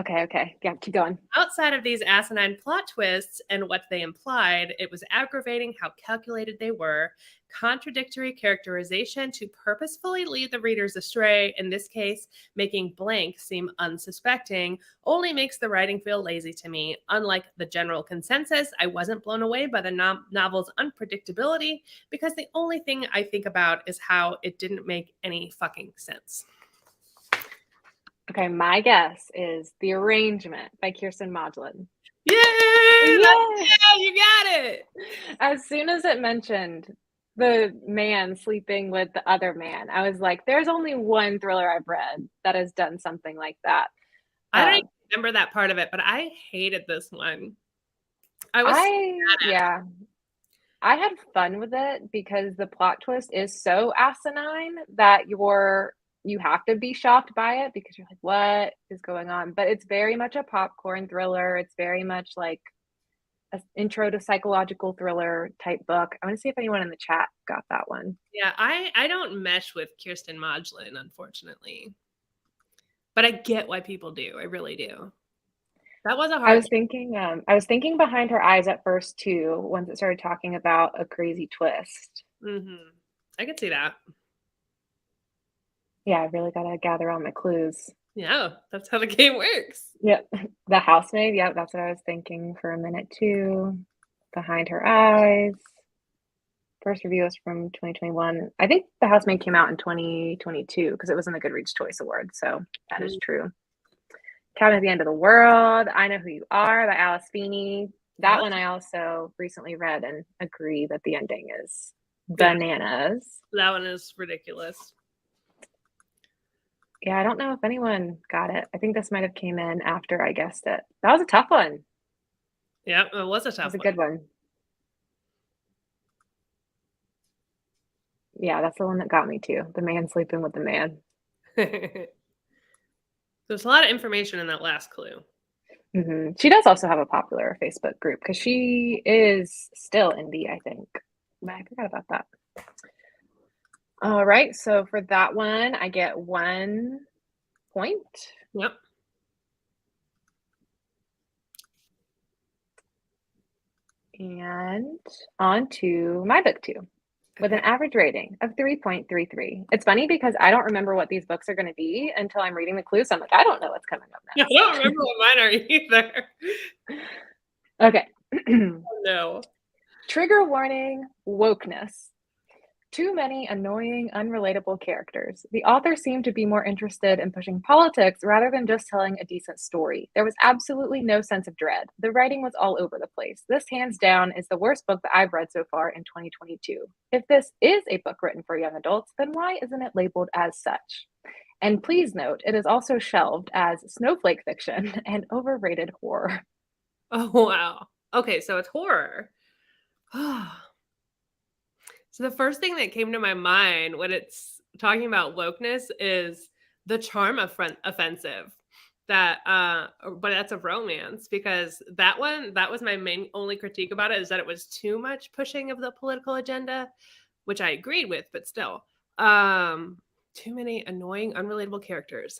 [SPEAKER 1] Yeah, keep going.
[SPEAKER 2] Outside of these asinine plot twists and what they implied, it was aggravating how calculated they were, contradictory characterization to purposefully lead the readers astray, in this case, making Blank seem unsuspecting, only makes the writing feel lazy to me. Unlike the general consensus, I wasn't blown away by the novel's unpredictability because the only thing I think about is how it didn't make any fucking sense.
[SPEAKER 1] Okay, my guess is The Arrangement by Kirsten Modlin.
[SPEAKER 2] Yay!
[SPEAKER 1] Yay!
[SPEAKER 2] Yeah, you got it.
[SPEAKER 1] As soon as it mentioned the man sleeping with the other man, I was like, there's only one thriller I've read that has done something like that.
[SPEAKER 2] I don't even remember that part of it, but I hated this one. I was mad at it.
[SPEAKER 1] Yeah, I had fun with it because the plot twist is so asinine that you have to be shocked by it because you're like, what is going on? But it's very much a popcorn thriller. It's very much like an intro to psychological thriller type book. I want to see if anyone in the chat got that one.
[SPEAKER 2] Yeah, I don't mesh with Kirsten Modlin, unfortunately. But I get why people do. I really do. That was a
[SPEAKER 1] I
[SPEAKER 2] hard
[SPEAKER 1] was thinking Behind Her Eyes at first too, once it started talking about a crazy twist.
[SPEAKER 2] I could see that.
[SPEAKER 1] Yeah, I really gotta gather all my clues.
[SPEAKER 2] Yeah, that's how the game works.
[SPEAKER 1] Yep. The Housemaid, yep, that's what I was thinking for a minute too. Behind Her Eyes. First review was from 2021. I think The Housemaid came out in 2022 because it was in the Goodreads Choice Award, so that is true. Cabin at the End of the World, I Know Who You Are by Alice Feeney. That one I also recently read and agree that the ending is bananas.
[SPEAKER 2] Yeah, that one is ridiculous.
[SPEAKER 1] Yeah, I don't know if anyone got it. I think this might have came in after I guessed it. That was a tough one.
[SPEAKER 2] Yeah, it was a tough one.
[SPEAKER 1] It was a good one. Yeah, that's the one that got me too. The man sleeping with the man.
[SPEAKER 2] There's a lot of information in that last clue.
[SPEAKER 1] Mm-hmm. She does also have a popular Facebook group because she is still indie, I think. I forgot about that. All right, so for that one, I get 1 point.
[SPEAKER 2] Yep.
[SPEAKER 1] And on to my book two with an average rating of 3.33. It's funny because I don't remember what these books are going to be until I'm reading the clues. So I'm like, I don't know what's coming up next.
[SPEAKER 2] I don't remember what mine are either.
[SPEAKER 1] Okay.
[SPEAKER 2] Oh, no.
[SPEAKER 1] Trigger warning, wokeness. Too many annoying, unrelatable characters. The author seemed to be more interested in pushing politics rather than just telling a decent story. There was absolutely no sense of dread. The writing was all over the place. This, hands down, is the worst book that I've read so far in 2022. If this is a book written for young adults, then why isn't it labeled as such? And please note, it is also shelved as snowflake fiction and overrated horror.
[SPEAKER 2] Oh, wow. Okay, so it's horror. So the first thing that came to my mind when it's talking about wokeness is the charm offensive. But that's a romance, because that was my main only critique about it, is that it was too much pushing of the political agenda, which I agreed with, but still. Too many annoying, unrelatable characters.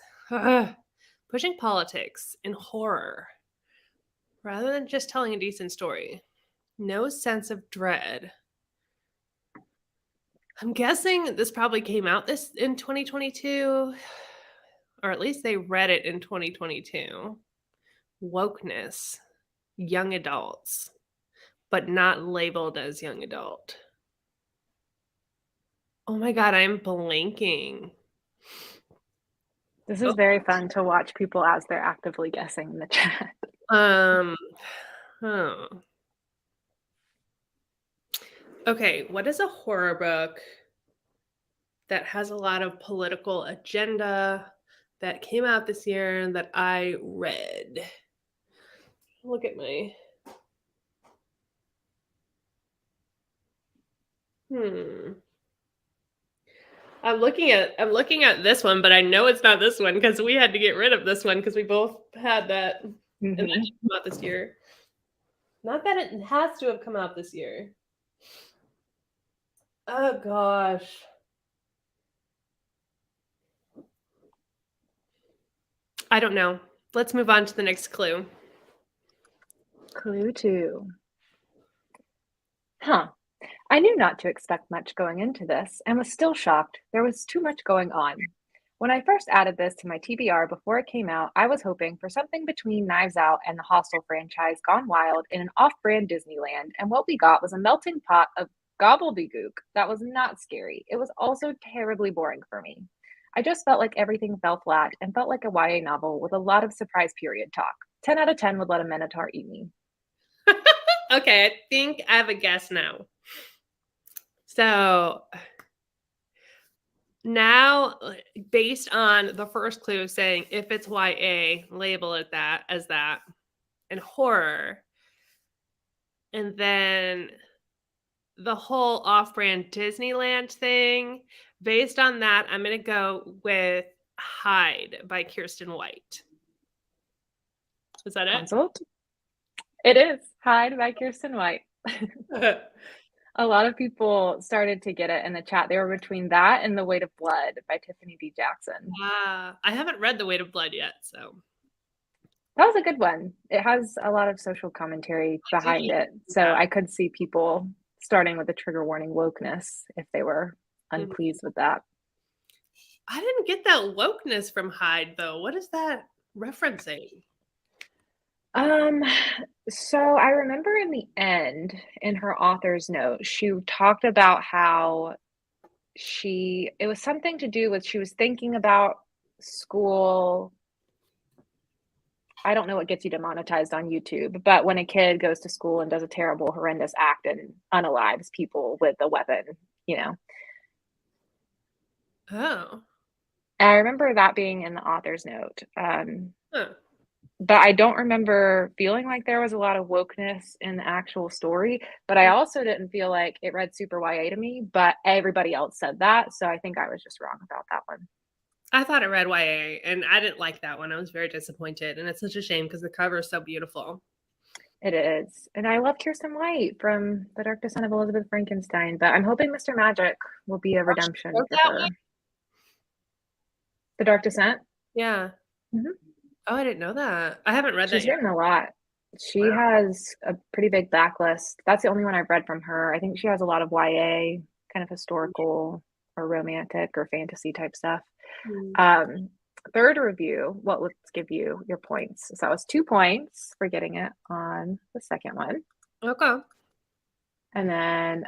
[SPEAKER 2] Pushing politics in horror rather than just telling a decent story. No sense of dread. I'm guessing this probably came out this in 2022, or at least they read it in 2022. Wokeness, young adults, but not labeled as young adult. Oh my god, I'm blanking.
[SPEAKER 1] This is very fun to watch people as they're actively guessing in the chat.
[SPEAKER 2] Oh, huh. Okay, what is a horror book that has a lot of political agenda that came out this year that I read? Look at my I'm looking at this one, but I know it's not this one because we had to get rid of this one because we both had that, and that didn't come out this year. Not that it has to have come out this year. Oh gosh. I don't know. Let's move on to the next clue.
[SPEAKER 1] Clue 2. Huh. I knew not to expect much going into this and was still shocked. There was too much going on. When I first added this to my TBR before it came out, I was hoping for something between Knives Out and the Hostel franchise gone wild in an off brand Disneyland, and what we got was a melting pot of gobbledygook that was not scary. It was also terribly boring for me. I just felt like everything fell flat and felt like a YA novel with a lot of surprise period talk. 10 out of 10 would let a Minotaur eat me.
[SPEAKER 2] Okay, I think I have a guess now. So now, based on the first clue saying if it's YA, label it that as that, and horror, and then the whole off-brand Disneyland thing, based on that, I'm going to go with Hide by Kirsten White. Is that it?
[SPEAKER 1] Consult? It is Hide by Kirsten White. A lot of people started to get it in the chat. They were between that and The Weight of Blood by Tiffany D. Jackson.
[SPEAKER 2] I haven't read The Weight of Blood yet, so.
[SPEAKER 1] That was a good one. It has a lot of social commentary behind it. So I could see people starting with the trigger warning wokeness if they were unpleased with that.
[SPEAKER 2] I didn't get that wokeness from Hyde, though. What is that referencing?
[SPEAKER 1] So I remember in the end, in her author's note, she talked about how it was something to do with, she was thinking about school. I don't know what gets you demonetized on YouTube, but when a kid goes to school and does a terrible, horrendous act and unalives people with a weapon, you know.
[SPEAKER 2] Oh.
[SPEAKER 1] And I remember that being in the author's note. But I don't remember feeling like there was a lot of wokeness in the actual story. But I also didn't feel like it read super YA to me, but everybody else said that. So I think I was just wrong about that one.
[SPEAKER 2] I thought it read YA, and I didn't like that one. I was very disappointed, and it's such a shame because the cover is so beautiful.
[SPEAKER 1] It is. And I love Kirsten White from The Dark Descent of Elizabeth Frankenstein, but I'm hoping Mr. Magic will be a redemption for her. The Dark Descent?
[SPEAKER 2] Yeah. Mm-hmm. Oh, I didn't know that. I haven't read that yet.
[SPEAKER 1] She's written a lot. She has a pretty big backlist. That's the only one I've read from her. I think she has a lot of YA, kind of historical or romantic or fantasy type stuff. Third review, well, let's give you your points. So that was 2 points for getting it on the second one.
[SPEAKER 2] Okay.
[SPEAKER 1] And then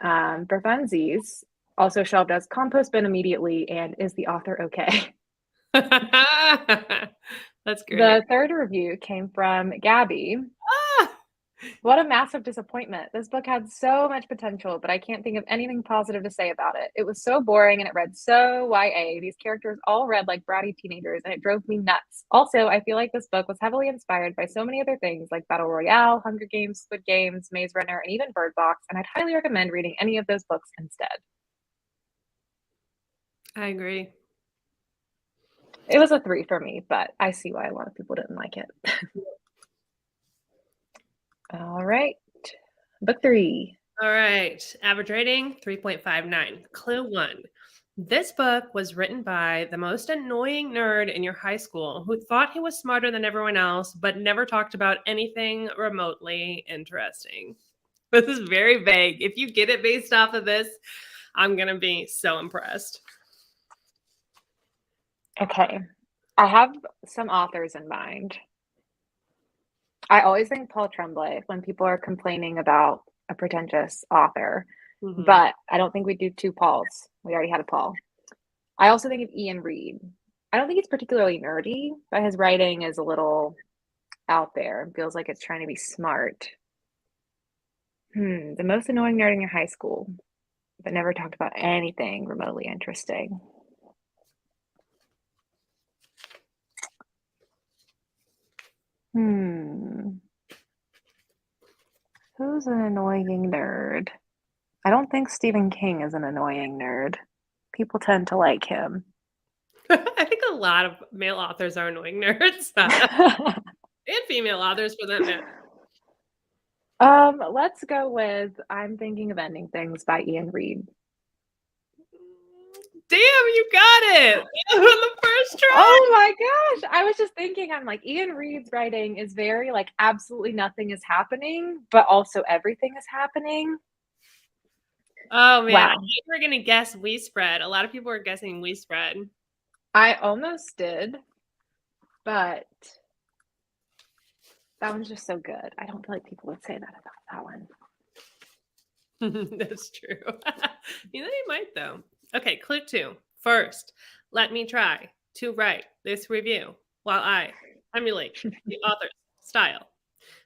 [SPEAKER 1] for funsies, also shelved as compost bin immediately and is the author okay?
[SPEAKER 2] That's great.
[SPEAKER 1] The third review came from Gabby. What a massive disappointment. This book had so much potential, but I can't think of anything positive to say about it. It was so boring and it read so YA. These characters all read like bratty teenagers and it drove me nuts. Also, I feel like this book was heavily inspired by so many other things like Battle Royale, Hunger Games, Squid Games, Maze Runner, and even Bird Box, and I'd highly recommend reading any of those books instead.
[SPEAKER 2] I agree.
[SPEAKER 1] It was a 3 for me, but I see why a lot of people didn't like it. All right. Book 3.
[SPEAKER 2] All right. Average rating 3.59. Clue 1. This book was written by the most annoying nerd in your high school who thought he was smarter than everyone else, but never talked about anything remotely interesting. This is very vague. If you get it based off of this, I'm going to be so impressed.
[SPEAKER 1] Okay. I have some authors in mind. I always think Paul Tremblay when people are complaining about a pretentious author, but I don't think we do 2 Pauls. We already had a Paul. I also think of Ian Reid. I don't think he's particularly nerdy, but his writing is a little out there and feels like it's trying to be smart. The most annoying nerd in your high school, but never talked about anything remotely interesting. Who's an annoying nerd? I don't think Stephen King is an annoying nerd. People tend to like him.
[SPEAKER 2] I think a lot of male authors are annoying nerds. And female authors for that matter.
[SPEAKER 1] Let's go with I'm Thinking of Ending Things by Ian Reid.
[SPEAKER 2] Damn, you got it on the first try.
[SPEAKER 1] Oh my gosh. I was just thinking, I'm like, Ian Reid's writing is very like absolutely nothing is happening, but also everything is happening.
[SPEAKER 2] Oh man,
[SPEAKER 1] Wow.
[SPEAKER 2] I thought you were gonna guess We Spread. A lot of people are guessing We Spread.
[SPEAKER 1] I almost did, but that one's just so good. I don't feel like people would say that about that one.
[SPEAKER 2] That's true. You know, you might though. Okay, clue 2. First, let me try to write this review while I emulate the author's style.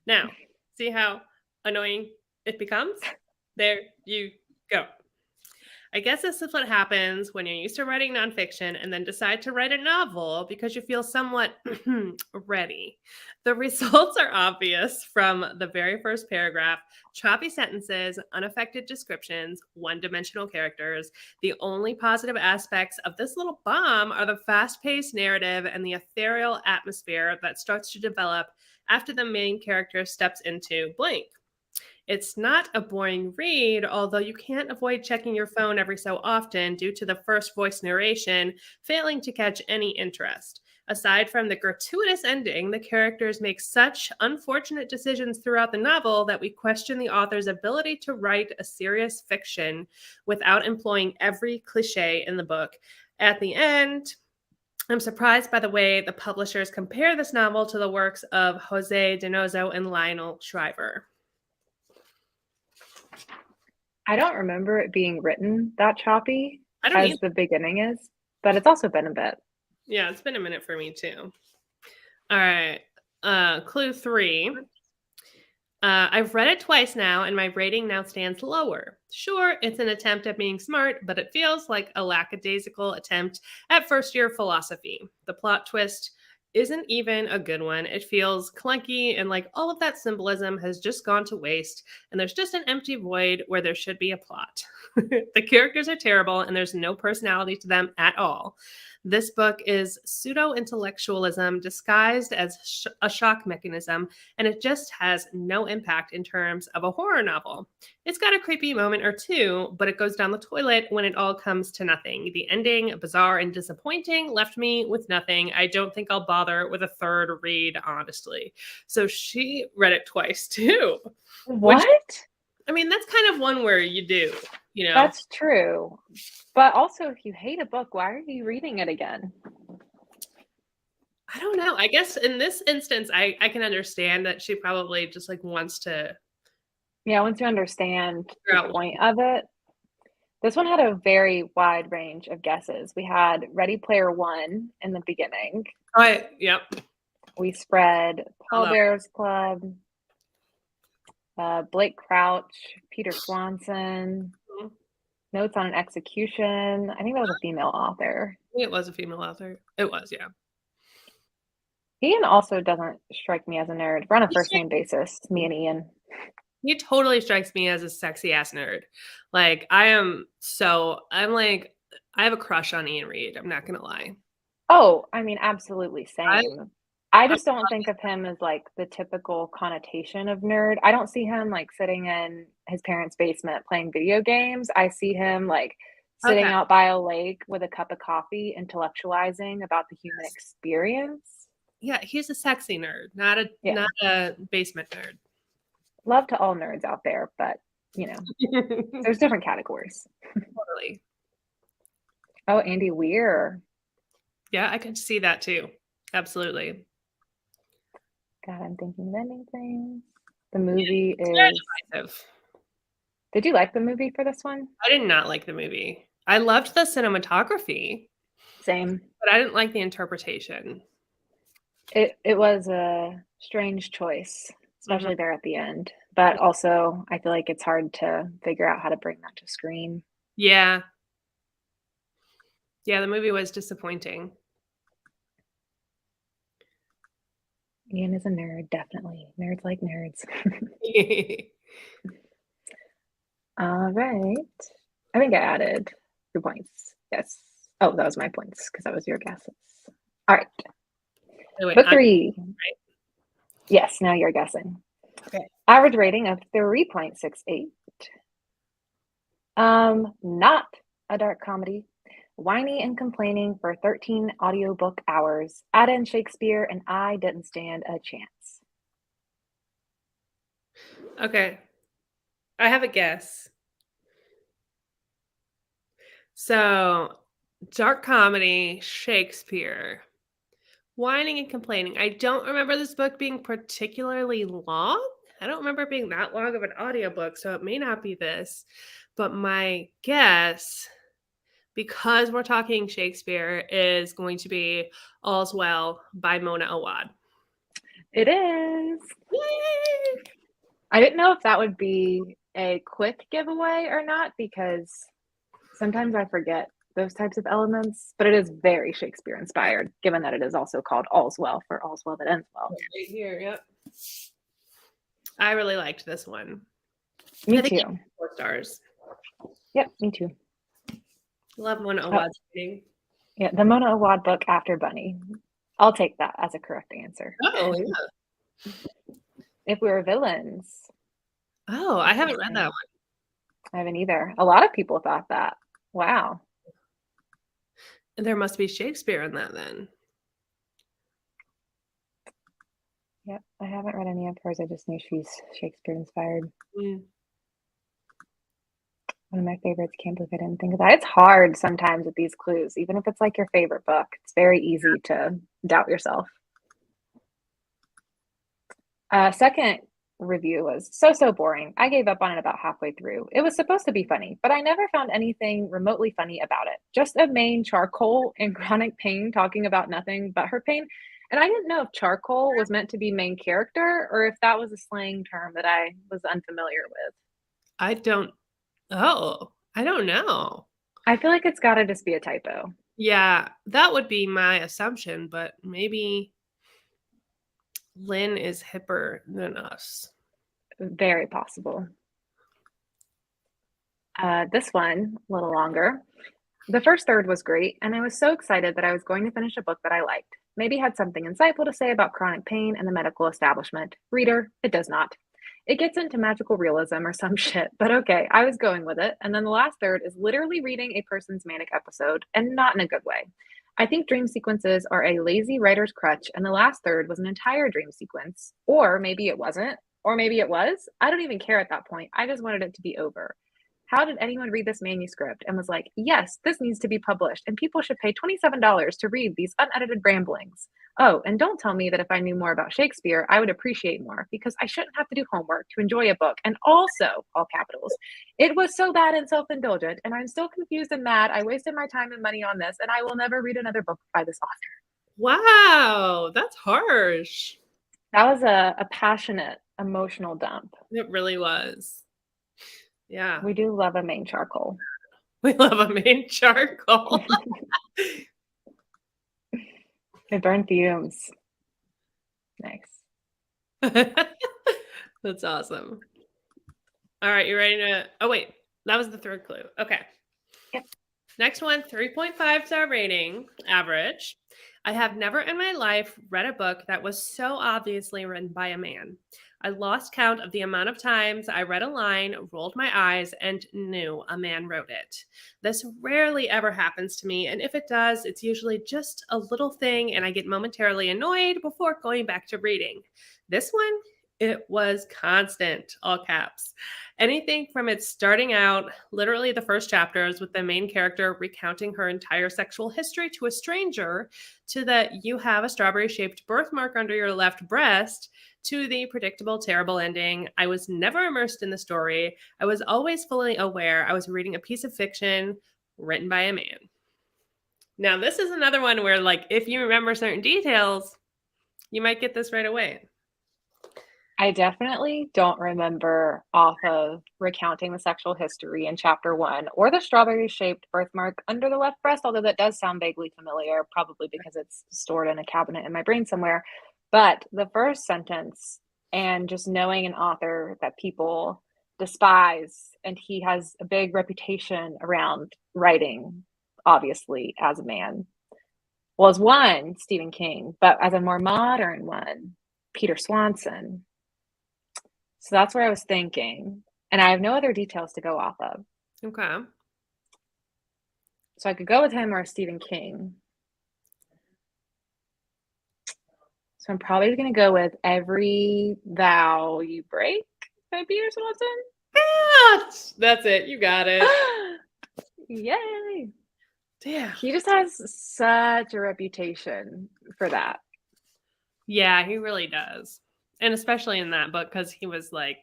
[SPEAKER 2] Now, see how annoying it becomes? There you go. I guess this is what happens when you're used to writing nonfiction and then decide to write a novel because you feel somewhat ready. The results are obvious from the very first paragraph. Choppy sentences, unaffected descriptions, one-dimensional characters. The only positive aspects of this little bomb are the fast-paced narrative and the ethereal atmosphere that starts to develop after the main character steps into blank. It's not a boring read, although you can't avoid checking your phone every so often due to the first voice narration failing to catch any interest. Aside from the gratuitous ending, the characters make such unfortunate decisions throughout the novel that we question the author's ability to write a serious fiction without employing every cliche in the book. At the end, I'm surprised by the way the publishers compare this novel to the works of Jose Donoso and Lionel Shriver.
[SPEAKER 1] I don't remember it being written that choppy
[SPEAKER 2] either.
[SPEAKER 1] The beginning is, but it's also been a bit.
[SPEAKER 2] Yeah, it's been a minute for me too. All right. Clue 3. I've read it twice now, and my rating now stands lower. Sure, it's an attempt at being smart, but it feels like a lackadaisical attempt at first-year philosophy. The plot twist isn't even a good one. It feels clunky, and like all of that symbolism has just gone to waste, and there's just an empty void where there should be a plot. The characters are terrible, and there's no personality to them at all. This book is pseudo-intellectualism disguised as a shock mechanism, and it just has no impact in terms of a horror novel. It's got a creepy moment or two, but it goes down the toilet when it all comes to nothing. The ending, bizarre and disappointing, left me with nothing. I don't think I'll bother with a third read, honestly. So she read it twice, too.
[SPEAKER 1] What?
[SPEAKER 2] I mean, that's kind of one where you do, you know?
[SPEAKER 1] That's true. But also, if you hate a book, why are you reading it again?
[SPEAKER 2] I don't know. I guess in this instance, I can understand that she probably just like wants to.
[SPEAKER 1] Yeah, once you understand the point of it. This one had a very wide range of guesses. We had Ready Player One in the beginning.
[SPEAKER 2] Yep.
[SPEAKER 1] We spread Paul Bear's Club. Blake Crouch, Peter Swanson,
[SPEAKER 2] Mhm.
[SPEAKER 1] Notes on an Execution. I think that was a female author.
[SPEAKER 2] It was a female author. It was, yeah.
[SPEAKER 1] Ian also doesn't strike me as a nerd. We're on a
[SPEAKER 2] He
[SPEAKER 1] first
[SPEAKER 2] strikes
[SPEAKER 1] name basis, me and Ian.
[SPEAKER 2] He totally strikes me as a sexy ass nerd. Like I'm like I have a crush on Ian Reid. I'm not gonna lie.
[SPEAKER 1] Oh, I mean, absolutely
[SPEAKER 2] I
[SPEAKER 1] same. I
[SPEAKER 2] I
[SPEAKER 1] just don't think of him as like the typical connotation of nerd. I don't see him like sitting in his parents' basement playing video games. I see him like
[SPEAKER 2] okay.
[SPEAKER 1] sitting out by a lake with a cup of coffee, intellectualizing about the human experience.
[SPEAKER 2] Yeah, he's a sexy nerd,
[SPEAKER 1] Yeah,
[SPEAKER 2] not a basement nerd.
[SPEAKER 1] love to all nerds out there, but you know, there's different categories.
[SPEAKER 2] Totally.
[SPEAKER 1] Oh, Andy Weir.
[SPEAKER 2] Yeah, I could see that too. Absolutely.
[SPEAKER 1] God, I'm thinking many things. The
[SPEAKER 2] Yeah,
[SPEAKER 1] movie
[SPEAKER 2] it's very
[SPEAKER 1] is.
[SPEAKER 2] divisive.
[SPEAKER 1] Did you like the movie for this one?
[SPEAKER 2] I did not like the movie. I loved the cinematography,
[SPEAKER 1] Same.
[SPEAKER 2] but I didn't like the interpretation.
[SPEAKER 1] It was a strange choice,
[SPEAKER 2] Mhm.
[SPEAKER 1] especially there at the end. But also, I feel like it's hard to figure out how to bring that to screen.
[SPEAKER 2] Yeah. Yeah, the movie was disappointing.
[SPEAKER 1] Ian is a nerd, definitely. Nerds like nerds. All right. I think I added your points. Yes. Oh, that was my points because that was your guesses. All right.
[SPEAKER 2] Anyway,
[SPEAKER 1] Book
[SPEAKER 2] I'm
[SPEAKER 1] three.
[SPEAKER 2] right.
[SPEAKER 1] Yes, now you're guessing.
[SPEAKER 2] Okay.
[SPEAKER 1] Average rating of 3.68. Not a dark comedy. Whiny and complaining for 13 audiobook hours. Add in Shakespeare, and I didn't stand a chance.
[SPEAKER 2] Okay. I have a guess. So, dark comedy, Shakespeare, whining and complaining. I don't remember this book being particularly long. I don't remember it being that long of an audiobook, so it may not be this. But my guess, because we're talking Shakespeare, is going to be All's Well by Mona Awad.
[SPEAKER 1] It is.
[SPEAKER 2] Yay!
[SPEAKER 1] I didn't know if that would be a quick giveaway or not because sometimes I forget those types of elements, but it is very Shakespeare inspired, given that it is also called All's Well for All's Well that Ends Well.
[SPEAKER 2] Right here, yep. I really liked this one.
[SPEAKER 1] Me
[SPEAKER 2] I think
[SPEAKER 1] too.
[SPEAKER 2] 4 stars.
[SPEAKER 1] Yep, me too.
[SPEAKER 2] Love Mona
[SPEAKER 1] Oh,
[SPEAKER 2] Awad's writing.
[SPEAKER 1] yeah, the Mona Awad book after Bunny. I'll take that as a correct answer.
[SPEAKER 2] Oh, yeah.
[SPEAKER 1] If We Were Villains.
[SPEAKER 2] Oh, I haven't read that
[SPEAKER 1] Interesting.
[SPEAKER 2] one.
[SPEAKER 1] I haven't either. A lot of people thought that. Wow.
[SPEAKER 2] There must be Shakespeare in that then.
[SPEAKER 1] Yep, I haven't read any of hers. I just knew she's Shakespeare inspired.
[SPEAKER 2] Mm.
[SPEAKER 1] One of my favorites. Can't believe I didn't think of that. It's hard sometimes with these clues, even if it's like your favorite book. It's very easy to doubt yourself. Second review was so boring. I gave up on it about halfway through. It was supposed to be funny, but I never found anything remotely funny about it. Just a main charcoal in chronic pain talking about nothing but her pain. And I didn't know if charcoal was meant to be main character or if that was a slang term that I was unfamiliar with.
[SPEAKER 2] I don't I don't know.
[SPEAKER 1] I feel like it's got to just be a typo.
[SPEAKER 2] Yeah, that would be my assumption, but maybe Lynn is hipper than us.
[SPEAKER 1] Very possible. This one, a little longer. The first third was great, and I was so excited that I was going to finish a book that I liked. Maybe had something insightful to say about chronic pain and the medical establishment. Reader, it does not. It gets into magical realism or some shit, but okay, I was going with it. And then the last third is literally reading a person's manic episode, and not in a good way. I think dream sequences are a lazy writer's crutch, and the last third was an entire dream sequence. Or maybe it wasn't, or maybe it was. I don't even care at that point. I just wanted it to be over. How did anyone read this manuscript and was like, yes, this needs to be published, and people should pay $27 to read these unedited ramblings? Oh, and don't tell me that if I knew more about Shakespeare, I would appreciate more because I shouldn't have to do homework to enjoy a book. And also, all capitals, it was so bad and self indulgent, and I'm still confused and mad. I wasted my time and money on this, and I will never read another book by this author.
[SPEAKER 2] Wow, that's harsh.
[SPEAKER 1] That was a passionate emotional dump.
[SPEAKER 2] It really was. Yeah.
[SPEAKER 1] We do love a main charcoal.
[SPEAKER 2] We love a main charcoal.
[SPEAKER 1] They burn fumes. Nice.
[SPEAKER 2] That's awesome. All right, you ready to oh wait, that was the third clue. Okay.
[SPEAKER 1] Yep.
[SPEAKER 2] Next one, 3.5-star rating, average. I have never in my life read a book that was so obviously written by a man. I lost count of the amount of times I read a line, rolled my eyes, and knew a man wrote it. This rarely ever happens to me, and if it does, it's usually just a little thing, and I get momentarily annoyed before going back to reading. This one, it was constant, all caps. Anything from it starting out, literally the first chapters, with the main character recounting her entire sexual history to a stranger, to the you have a strawberry shaped birthmark under your left breast, to the predictable, terrible ending. I was never immersed in the story. I was always fully aware I was reading a piece of fiction written by a man. Now, this is another one where, like, if you remember certain details, you might get this right away.
[SPEAKER 1] I definitely don't remember off of recounting the sexual history in chapter 1 or the strawberry-shaped birthmark under the left breast, although that does sound vaguely familiar, probably because it's stored in a cabinet in my brain somewhere. But the first sentence and just knowing an author that people despise, and he has a big reputation around writing, obviously, as a man, was one, Stephen King, but as a more modern one, Peter Swanson. So that's where I was thinking. And I have no other details to go off of.
[SPEAKER 2] Okay.
[SPEAKER 1] So I could go with him or Stephen King. So I'm probably going to go with Every Vow You Break by Peter Swanson.
[SPEAKER 2] Ah, that's it. You got it.
[SPEAKER 1] Yay.
[SPEAKER 2] Damn.
[SPEAKER 1] He just has such a reputation for that.
[SPEAKER 2] Yeah, he really does. And especially in that book, because he was like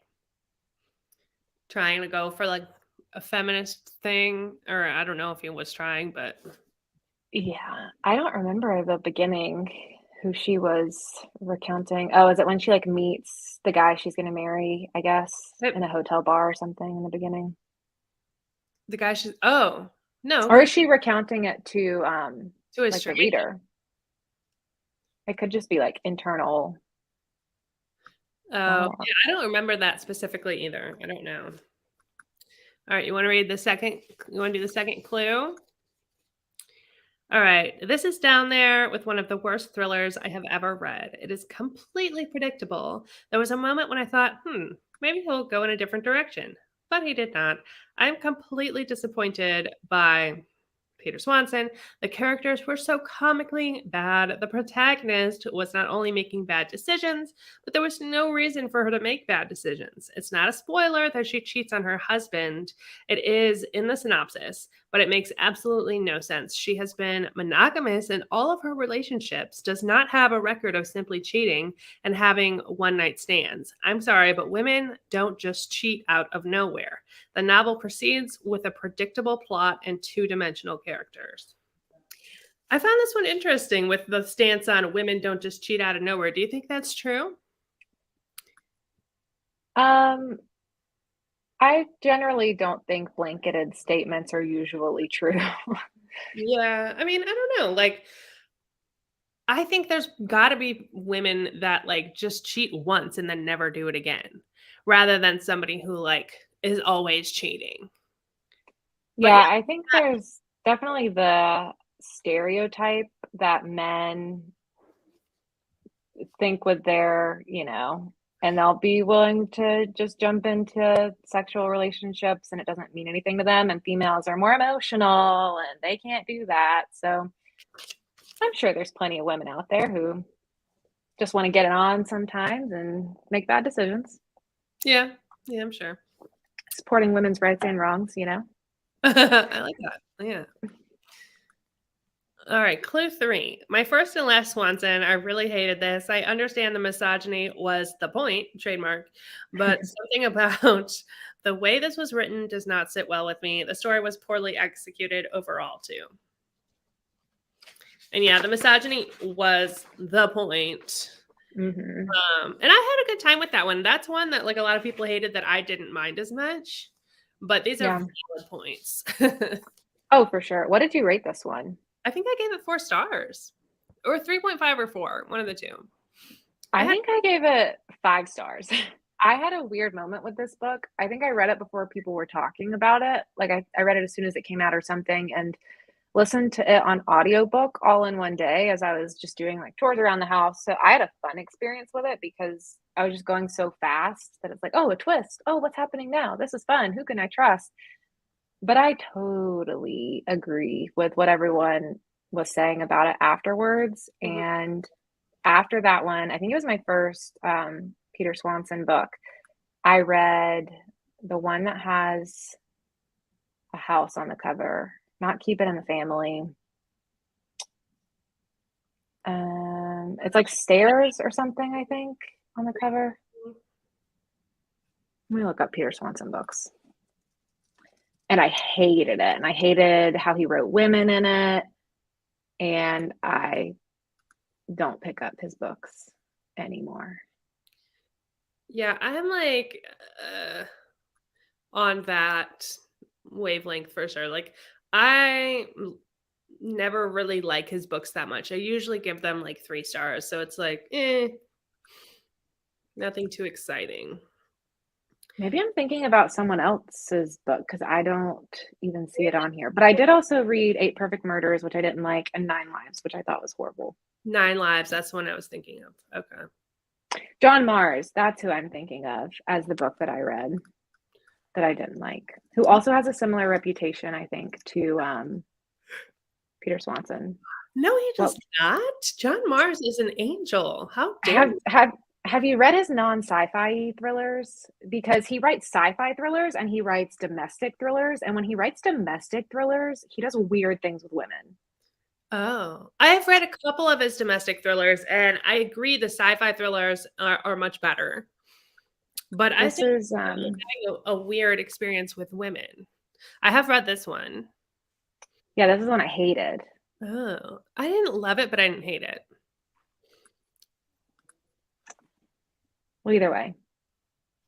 [SPEAKER 2] trying to go for like a feminist thing, or I don't know if he was trying, but
[SPEAKER 1] Yeah. I don't remember the beginning who she was recounting. Oh, is it when she like meets the guy she's going to marry, I guess, in a hotel bar or something in the beginning?
[SPEAKER 2] the guy should oh no,
[SPEAKER 1] Or is she recounting it to
[SPEAKER 2] to his
[SPEAKER 1] like the
[SPEAKER 2] stranger.
[SPEAKER 1] reader? It could just be like internal.
[SPEAKER 2] Oh,
[SPEAKER 1] Oh,
[SPEAKER 2] yeah, I don't remember that specifically either. I don't know. All right, you want to read the second? You want to do the second clue? All right, this is down there with one of the worst thrillers I have ever read. It is completely predictable. There was a moment when I thought, maybe he'll go in a different direction, but he did not. I'm completely disappointed by Peter Swanson. The characters were so comically bad. The protagonist was not only making bad decisions, but there was no reason for her to make bad decisions. It's not a spoiler that she cheats on her husband. It is in the synopsis, but it makes absolutely no sense. She has been monogamous in all of her relationships, does not have a record of simply cheating and having one night stands. I'm sorry, but women don't just cheat out of nowhere. The novel proceeds with a predictable plot and two-dimensional characters. I found this one interesting with the stance on women don't just cheat out of nowhere. Do you think that's true?
[SPEAKER 1] I generally don't think blanketed statements are usually true.
[SPEAKER 2] Yeah, I mean, I don't know. Like, I think there's got to be women that like just cheat once and then never do it again, rather than somebody who like is always cheating. But
[SPEAKER 1] Yeah,
[SPEAKER 2] yeah,
[SPEAKER 1] I think there's definitely the stereotype that men think with their, and they'll be willing to just jump into sexual relationships and it doesn't mean anything to them. And females are more emotional and they can't do that. So I'm sure there's plenty of women out there who just want to get it on sometimes and make bad decisions.
[SPEAKER 2] yeah, I'm sure.
[SPEAKER 1] Supporting women's rights and wrongs.
[SPEAKER 2] I like that. Yeah. All right, clue 3. My first and last Swanson, I really hated this. I understand the misogyny was the point, trademark, but something about the way this was written does not sit well with me. The story was poorly executed overall, too. And yeah, the misogyny was the point.
[SPEAKER 1] Hmm.
[SPEAKER 2] And I had a good time with that one. That's one that like a lot of people hated that I didn't mind as much. But these are
[SPEAKER 1] Yeah.
[SPEAKER 2] valid points.
[SPEAKER 1] Oh, for sure. What did you rate this one?
[SPEAKER 2] I think I gave it 4 stars or 3.5 or 4, one of the two. I
[SPEAKER 1] I
[SPEAKER 2] had
[SPEAKER 1] think I gave it 5 stars. I had a weird moment with this book. I think I read it before people were talking about it. Like I read it as soon as it came out or something and listened to it on audiobook all in one day as I was just doing like chores around the house. So I had a fun experience with it because I was just going so fast that it's like, oh, a twist. Oh, what's happening now? This is fun. Who can I trust? But I totally agree with what everyone was saying about it afterwards.
[SPEAKER 2] Mhm.
[SPEAKER 1] And after that one, I think it was my first Peter Swanson book. I read the one that has a house on the cover, not Keep It in the Family. It's like stairs or something, I think, on the cover. Let me look up Peter Swanson books. And I hated it. And I hated how he wrote women in it. And I don't pick up his books anymore.
[SPEAKER 2] Yeah, I'm like on that wavelength for sure. Like never really like his books that much. I usually give them like 3 stars. So it's like, nothing too exciting.
[SPEAKER 1] Maybe I'm thinking about someone else's book because I don't even see it on here. But I did also read Eight Perfect Murders, which I didn't like, and Nine Lives, which I thought was horrible.
[SPEAKER 2] 9 Lives, that's one I was thinking of. Okay.
[SPEAKER 1] John Mars, that's who I'm thinking of as the book that I read that I didn't like, who also has a similar reputation, I think, to Peter Swanson.
[SPEAKER 2] No, he does
[SPEAKER 1] Well,
[SPEAKER 2] not. John Mars is an angel. How dare
[SPEAKER 1] have
[SPEAKER 2] you?
[SPEAKER 1] have have you read his non-sci-fi thrillers? Because he writes sci-fi thrillers and he writes domestic thrillers, and when he writes domestic thrillers, he does weird things with women.
[SPEAKER 2] Oh, I have read a couple of his domestic thrillers, and I agree the sci-fi thrillers are much better. But I
[SPEAKER 1] This
[SPEAKER 2] think
[SPEAKER 1] is
[SPEAKER 2] he was having a weird experience with women. I have read this one.
[SPEAKER 1] yeah, this is one I hated.
[SPEAKER 2] Oh, I didn't love it, but I didn't hate it.
[SPEAKER 1] Well, either way,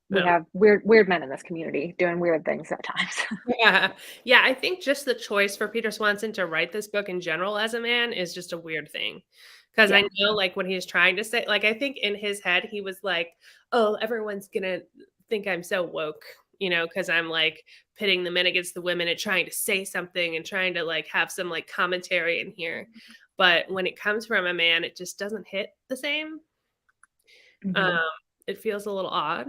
[SPEAKER 1] we
[SPEAKER 2] Oh.
[SPEAKER 1] have weird men in this community doing weird things at times.
[SPEAKER 2] Yeah. Yeah, I think just the choice for Peter Swanson to write this book in general as a man is just a weird thing. Because I
[SPEAKER 1] Yeah.
[SPEAKER 2] know, like, what he's trying to say, like, I think in his head, he was like, oh, everyone's gonna think I'm so woke, because I'm like pitting the men against the women and trying to say something and trying to like have some like commentary in here. But when it comes from a man, it just doesn't hit the same. Um,
[SPEAKER 1] Mhm.
[SPEAKER 2] it feels a little odd.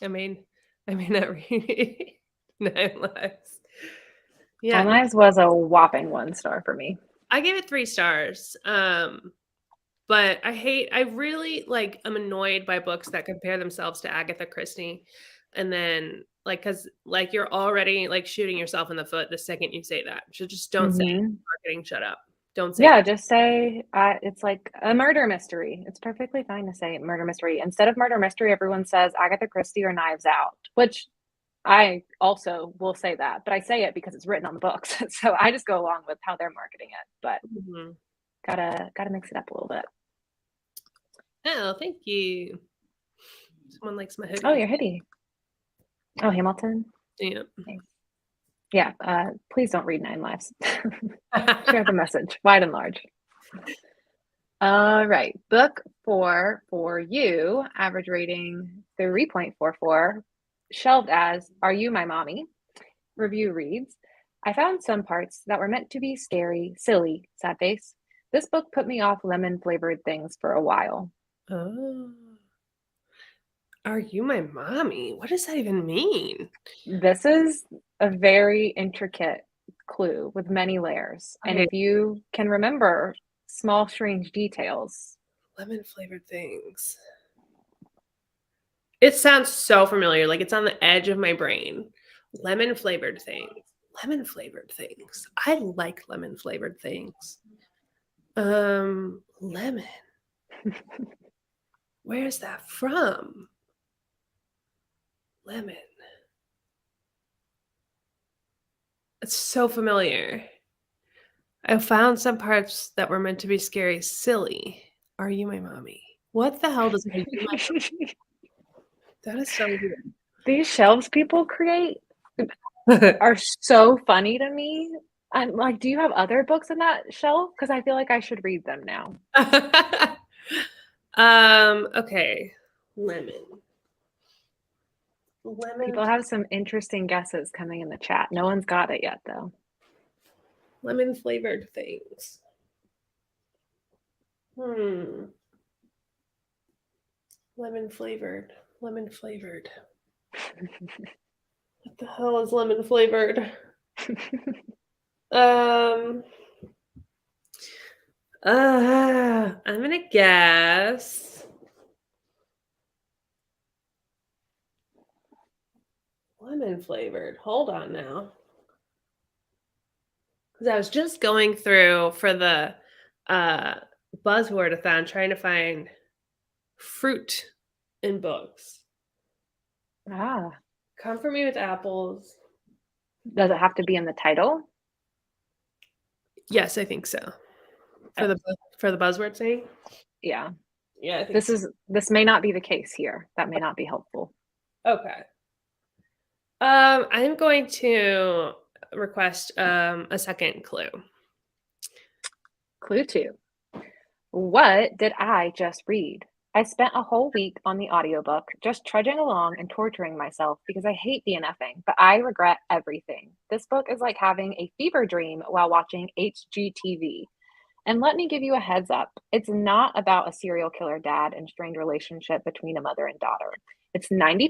[SPEAKER 2] I mean not read 9 Lives.
[SPEAKER 1] Nine
[SPEAKER 2] Yeah,
[SPEAKER 1] Lives was a whopping 1 star for me.
[SPEAKER 2] I gave it 3 stars. But I really like I'm annoyed by books that compare themselves to Agatha Christie. And then like cuz like you're already like shooting yourself in the foot the second you say that. So just don't say
[SPEAKER 1] Mhm.
[SPEAKER 2] marketing, shut up. Don't say
[SPEAKER 1] Yeah,
[SPEAKER 2] that.
[SPEAKER 1] just say it's like a murder mystery. It's perfectly fine to say murder mystery. Instead of murder mystery, everyone says Agatha Christie or Knives Out, which I also will say that, but I say it because it's written on the books. So I just go along with how they're marketing it, but
[SPEAKER 2] Mhm.
[SPEAKER 1] gotta mix it up a little bit.
[SPEAKER 2] Oh, thank you. Someone likes my
[SPEAKER 1] Oh,
[SPEAKER 2] hoodie.
[SPEAKER 1] your hoodie. Oh, Hamilton.
[SPEAKER 2] Yeah.
[SPEAKER 1] Nice. Yeah, please don't read Nine Lives. Share the message, wide and large. All right, book 4 for you, average rating 3.44, shelved as Are You My Mommy? Review reads, I found some parts that were meant to be scary, silly, sad face. This book put me off lemon flavored things for a while.
[SPEAKER 2] Oh. Are you my mommy? What does that even mean?
[SPEAKER 1] This is a very intricate clue with many layers. And
[SPEAKER 2] Okay,
[SPEAKER 1] if you can remember small, strange details,
[SPEAKER 2] lemon flavored things. It sounds so familiar, like it's on the edge of my brain. Lemon flavored things. Lemon flavored things. I like lemon flavored things. Lemon. Where's that from? Lemon. It's so familiar. I found some parts that were meant to be scary, silly. Are you my mommy? What the hell does I do my That is so
[SPEAKER 1] These shelves people create
[SPEAKER 2] weird.
[SPEAKER 1] are so funny to me. I'm like, do you have other books in that shelf? Because I feel like I should read them now.
[SPEAKER 2] Okay. Lemon.
[SPEAKER 1] People have some interesting guesses coming in the chat. No one's got it yet, though.
[SPEAKER 2] Lemon flavored things. Lemon flavored. Lemon flavored. What the hell is lemon flavored? I'm gonna guess lemon flavored. Hold on now. Because I was just going through for the buzzword-a-thon trying to find fruit in books.
[SPEAKER 1] Ah,
[SPEAKER 2] Come for me with apples.
[SPEAKER 1] does it have to be in the title?
[SPEAKER 2] Yes, I think so. For the buzzword thing?
[SPEAKER 1] Yeah.
[SPEAKER 2] Yeah, I think
[SPEAKER 1] This may not be the case here. That may not be helpful.
[SPEAKER 2] Okay. I'm going to request a second clue.
[SPEAKER 1] Clue 2. What did I just read? I spent a whole week on the audiobook, just trudging along and torturing myself because I hate DNFing, but I regret everything. This book is like having a fever dream while watching HGTV. And let me give you a heads up. It's not about a serial killer dad and strained relationship between a mother and daughter. It's 94%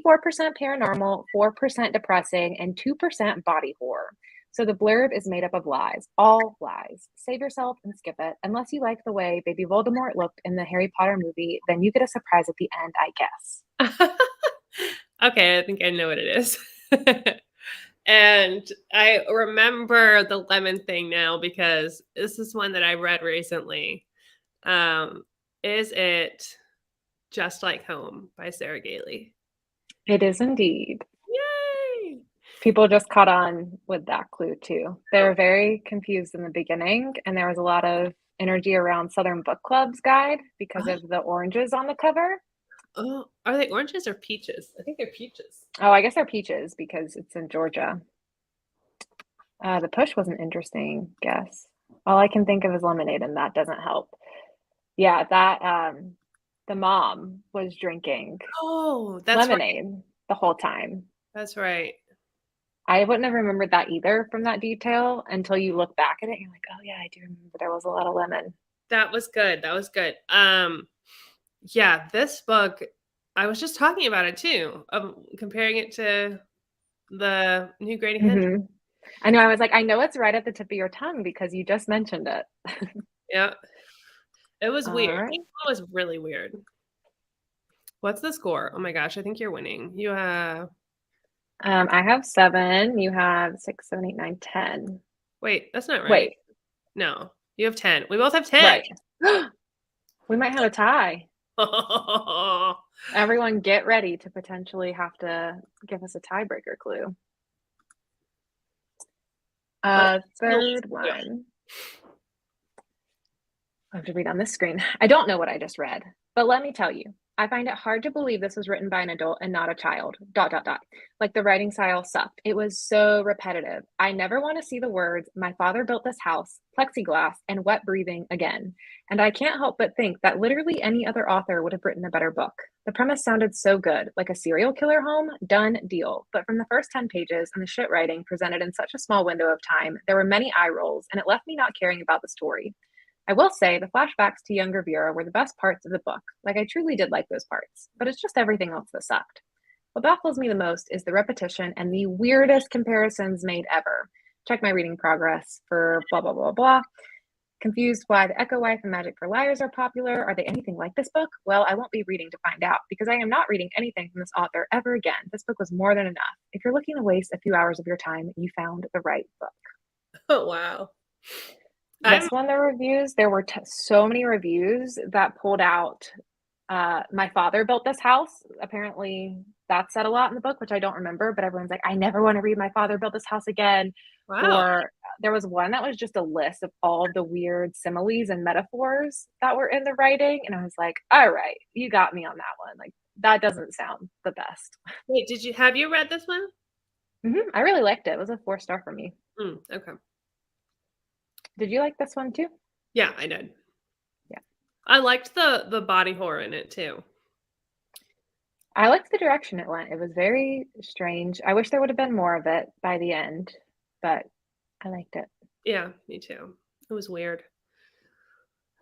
[SPEAKER 1] paranormal, 4% depressing, and 2% body horror. So the blurb is made up of lies, all lies. Save yourself and skip it. Unless you like the way Baby Voldemort looked in the Harry Potter movie, then you get a surprise at the end, I guess.
[SPEAKER 2] Okay, I think I know what it is. And I remember the lemon thing now because this is one that I read recently. Is it Just Like Home by Sarah Gailey?
[SPEAKER 1] It is indeed.
[SPEAKER 2] Yay!
[SPEAKER 1] People just caught on with that clue too. They were very confused in the beginning, and there was a lot of energy around Southern Book Club's guide because of the oranges on the cover.
[SPEAKER 2] Oh, are they oranges or peaches? I think they're peaches.
[SPEAKER 1] Oh, I guess they're peaches because it's in Georgia. The push was an interesting guess. All I can think of is lemonade, and that doesn't help. Yeah, that the mom was drinking
[SPEAKER 2] That's
[SPEAKER 1] lemonade
[SPEAKER 2] right.
[SPEAKER 1] the whole time.
[SPEAKER 2] That's right.
[SPEAKER 1] I wouldn't have remembered that either from that detail until you look back at it. And you're like, oh yeah, I do remember there was a lot of lemon.
[SPEAKER 2] That was good. That was good. Yeah, this book, I was just talking about it too, comparing it to the new Grady Hendrix.
[SPEAKER 1] Mm-hmm. I know. I was like, I know it's right at the tip of your tongue because you just mentioned it.
[SPEAKER 2] Yeah, it was weird.
[SPEAKER 1] Right.
[SPEAKER 2] It was really weird. What's the score? Oh my gosh, I think you're winning. You have.
[SPEAKER 1] I have 7. You have 6, 7, 8, 9, 10.
[SPEAKER 2] Wait, that's not right.
[SPEAKER 1] Wait.
[SPEAKER 2] No, you have 10. We both have 10.
[SPEAKER 1] Right. We might have a tie. Everyone get ready to potentially have to give us a tiebreaker clue. Third one. I have to read on this screen. I don't know what I just read, but let me tell you, I find it hard to believe this was written by an adult and not a child. ... Like the writing style sucked. It was so repetitive. I never want to see the words, my father built this house, plexiglass, and wet breathing again. And I can't help but think that literally any other author would have written a better book. The premise sounded so good, like a serial killer home, done deal. But from the first 10 pages and the shit writing presented in such a small window of time, there were many eye rolls, and it left me not caring about the story. I will say the flashbacks to younger Vera were the best parts of the book. Like, I truly did like those parts, but it's just everything else that sucked. What baffles me the most is the repetition and the weirdest comparisons made ever. Check my reading progress for blah, blah, blah, blah. Confused why The Echo Wife and Magic for Liars are popular. Are they anything like this book? Well, I won't be reading to find out because I am not reading anything from this author ever again. This book was more than enough. If you're looking to waste a few hours of your time, you found the right book.
[SPEAKER 2] Oh, wow.
[SPEAKER 1] This one, the reviews, there were so many reviews that pulled out my father built this house. Apparently that said a lot in the book, which I don't remember, but everyone's like, I never want to read my father built this house again.
[SPEAKER 2] Wow.
[SPEAKER 1] Or there was one that was just a list of all the weird similes and metaphors that were in the writing, and I was like, "All right, you got me on that one." Like, that doesn't sound the best.
[SPEAKER 2] Wait, have you read this one?
[SPEAKER 1] I really liked it. It was a 4-star for me.
[SPEAKER 2] Okay.
[SPEAKER 1] Did you like this one too?
[SPEAKER 2] Yeah, I did.
[SPEAKER 1] Yeah.
[SPEAKER 2] I liked the body horror in it too.
[SPEAKER 1] I liked the direction it went. It was very strange. I wish there would have been more of it by the end, but I liked it.
[SPEAKER 2] Yeah, me too. It was weird.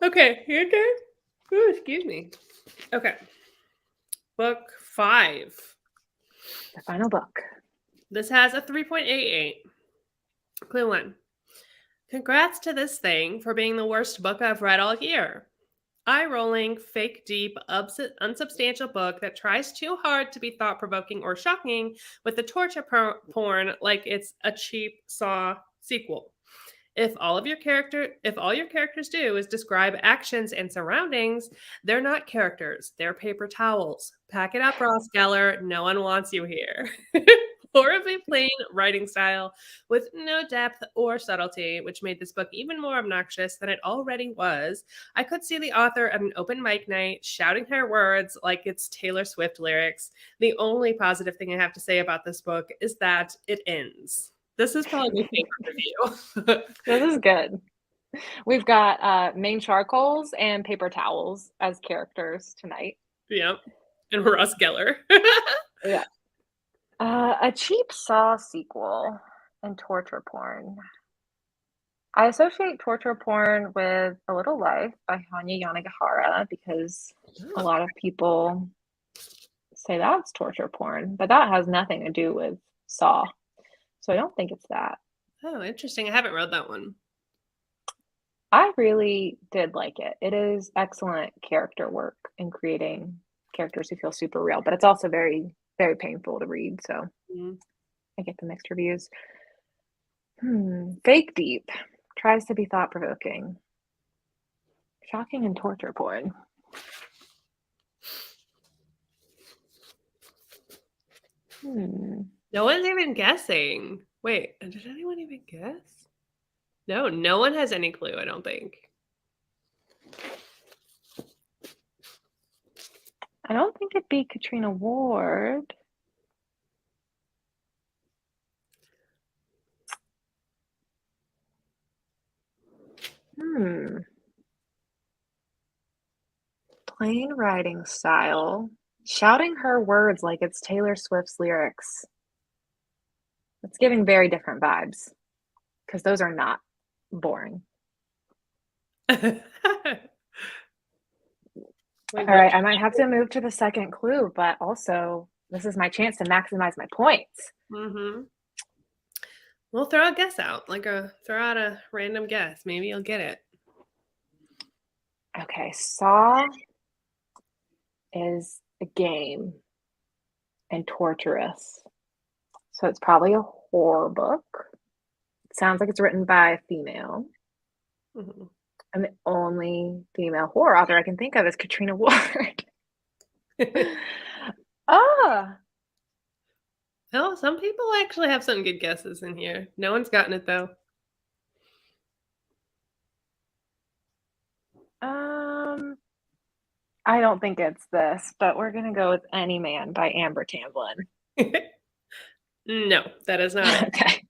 [SPEAKER 2] Okay, you okay? Ooh, excuse me. Okay. Book 5.
[SPEAKER 1] The final book.
[SPEAKER 2] This has a 3.88. Clue 1. Congrats to this thing for being the worst book I've read all year. Eye-rolling, fake deep, unsubstantial book that tries too hard to be thought-provoking or shocking with the torture porn like it's a cheap Saw sequel. If all your characters do is describe actions and surroundings, they're not characters. They're paper towels. Pack it up, Ross Geller. No one wants you here. Horribly plain writing style with no depth or subtlety, which made this book even more obnoxious than it already was. I could see the author at an open mic night shouting her words like it's Taylor Swift lyrics. The only positive thing I have to say about this book is that it ends. This is probably my favorite review.
[SPEAKER 1] This is good. We've got main charcoals and paper towels as characters tonight.
[SPEAKER 2] Yep. And Ross Geller.
[SPEAKER 1] Yeah. A cheap Saw sequel and torture porn. I associate torture porn with A Little Life by Hanya Yanagihara because a lot of people say that's torture porn, but that has nothing to do with Saw. So I don't think it's that.
[SPEAKER 2] Oh, interesting. I haven't read that one.
[SPEAKER 1] I really did like it. It is excellent character work in creating characters who feel super real, but it's also very, very painful to read. So I get the mixed reviews. Fake deep tries to be thought provoking. Shocking and torture porn.
[SPEAKER 2] No one's even guessing. Wait, did anyone even guess? No, no one has any clue, I don't think.
[SPEAKER 1] I don't think it'd be Katrina Ward. Plain writing style. Shouting her words like it's Taylor Swift's lyrics. It's giving very different vibes because those are not boring. All right, I might have to move to the second clue, but also this is my chance to maximize my points.
[SPEAKER 2] We'll throw a guess out, throw out a random guess. Maybe you'll get it.
[SPEAKER 1] Okay, Saw is a game and torturous. So it's probably a horror book. It sounds like it's written by a female. And the only female horror author I can think of is Katrina Ward.
[SPEAKER 2] Oh, some people actually have some good guesses in here. No one's gotten it, though.
[SPEAKER 1] I don't think it's this, but we're going to go with Any Man by Amber Tamblyn.
[SPEAKER 2] No, that is not.
[SPEAKER 1] Okay.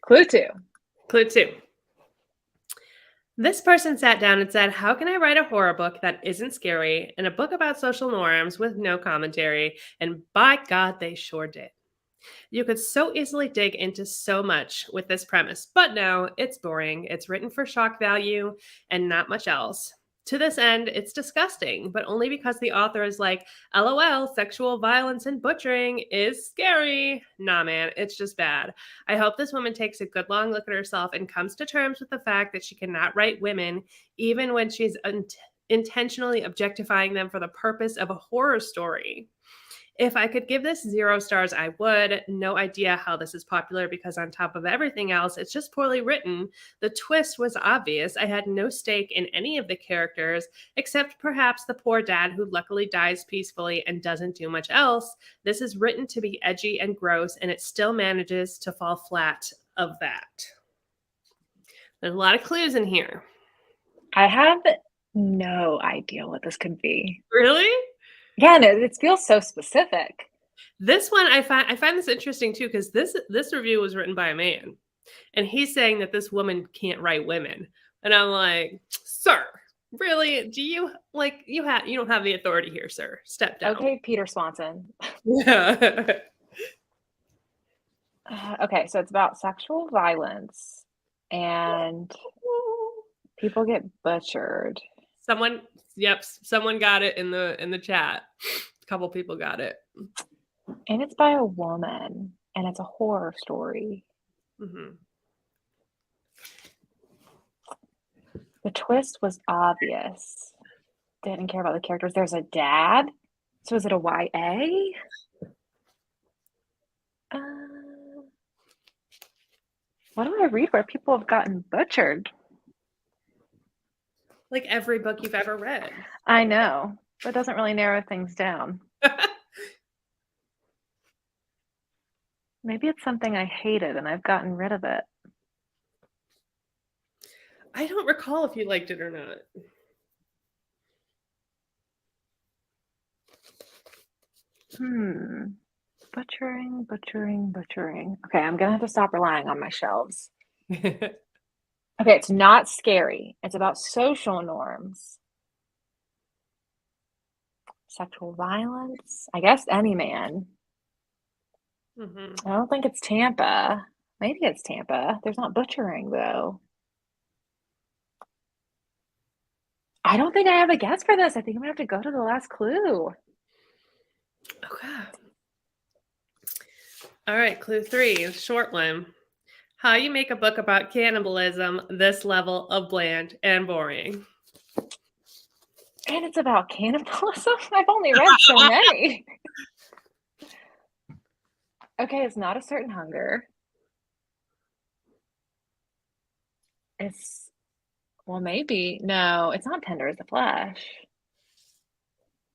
[SPEAKER 1] Clue 2.
[SPEAKER 2] Clue 2. This person sat down and said, how can I write a horror book that isn't scary and a book about social norms with no commentary? And by God, they sure did. You could so easily dig into so much with this premise, but no, it's boring. It's written for shock value and not much else. To this end, it's disgusting, but only because the author is like, LOL, sexual violence and butchering is scary. Nah, man, it's just bad. I hope this woman takes a good long look at herself and comes to terms with the fact that she cannot write women, even when she's intentionally objectifying them for the purpose of a horror story. If I could give this 0 stars, I would. No idea how this is popular because on top of everything else, it's just poorly written. The twist was obvious. I had no stake in any of the characters, except perhaps the poor dad who luckily dies peacefully and doesn't do much else. This is written to be edgy and gross, and it still manages to fall flat of that? There's a lot of clues in here.
[SPEAKER 1] I have no idea what this could be.
[SPEAKER 2] Really?
[SPEAKER 1] Yeah, no, it feels so specific.
[SPEAKER 2] This one I find this interesting too, because this review was written by a man, and he's saying that this woman can't write women, and I'm like, sir, really? Do you like you don't have the authority here, sir? Step down.
[SPEAKER 1] Okay, Peter Swanson.
[SPEAKER 2] Yeah.
[SPEAKER 1] Okay, so it's about sexual violence and people get butchered.
[SPEAKER 2] Someone, yep, someone got it in the chat. A couple people got it.
[SPEAKER 1] And it's by a woman, and it's a horror story.
[SPEAKER 2] Mm-hmm.
[SPEAKER 1] The twist was obvious. Didn't care about the characters. There's a dad. So is it a YA? What do I read where people have gotten butchered?
[SPEAKER 2] Like every book you've ever read.
[SPEAKER 1] I know, but it doesn't really narrow things down. Maybe it's something I hated and I've gotten rid of it.
[SPEAKER 2] I don't recall if you liked it or not.
[SPEAKER 1] Butchering, butchering, butchering. Okay, I'm gonna have to stop relying on my shelves. Okay, it's not scary. It's about social norms. Sexual violence. I guess any man.
[SPEAKER 2] Mm-hmm.
[SPEAKER 1] I don't think it's Tampa. Maybe it's Tampa. There's not butchering, though. I don't think I have a guess for this. I think I'm gonna have to go to the last clue.
[SPEAKER 2] Okay. All right, clue 3, short one. How you make a book about cannibalism this level of bland and boring.
[SPEAKER 1] And it's about cannibalism? I've only read so many. Okay, it's not a certain hunger. It's, well, maybe. No, it's not tender as the flesh.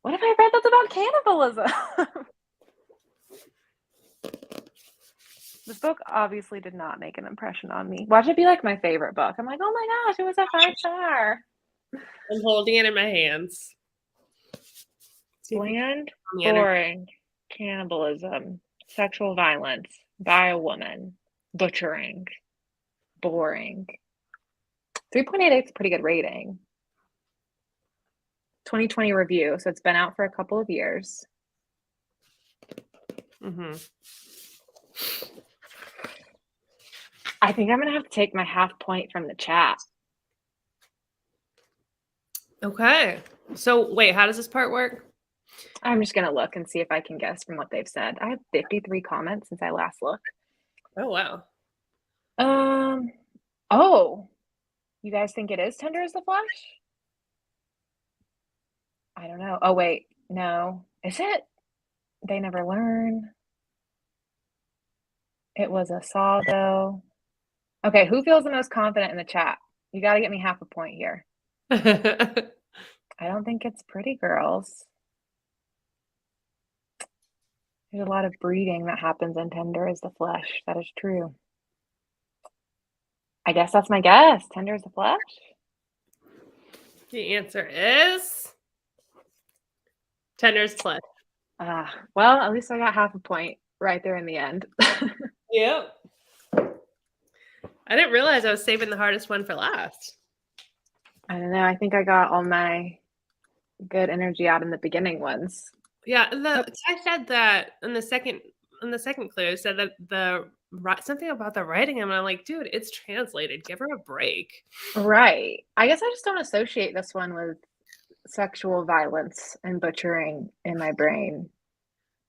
[SPEAKER 1] What have I read that's about cannibalism? This book obviously did not make an impression on me. Watch it be like my favorite book. I'm like, oh my gosh, it was a 5-star.
[SPEAKER 2] I'm holding it in my hands.
[SPEAKER 1] Bland, boring, cannibalism, sexual violence by a woman, butchering, boring. 3.88 is a pretty good rating. 2020 review, so it's been out for a couple of years.
[SPEAKER 2] Mm-hmm.
[SPEAKER 1] I think I'm gonna have to take my half point from the chat.
[SPEAKER 2] Okay. So wait, how does this part work?
[SPEAKER 1] I'm just gonna look and see if I can guess from what they've said. I have 53 comments since I last looked.
[SPEAKER 2] Oh, wow.
[SPEAKER 1] Oh, you guys think it is tender as the flesh? I don't know. Oh, wait, no. Is it? They never learn. It was a saw, though. Okay, who feels the most confident in the chat? You got to get me half a point here. I don't think it's Pretty Girls. There's a lot of breeding that happens in Tender as the Flesh. That is true. I guess that's my guess. Tender as the Flesh?
[SPEAKER 2] The answer is Tender as the Flesh.
[SPEAKER 1] Well, at least I got half a point right there in the end.
[SPEAKER 2] Yep. I didn't realize I was saving the hardest one for last.
[SPEAKER 1] I don't know. I think I got all my good energy out in the beginning ones.
[SPEAKER 2] Yeah, I said that in the second clue. I said that something about the writing, and I'm like, dude, it's translated. Give her a break.
[SPEAKER 1] Right. I guess I just don't associate this one with sexual violence and butchering in my brain.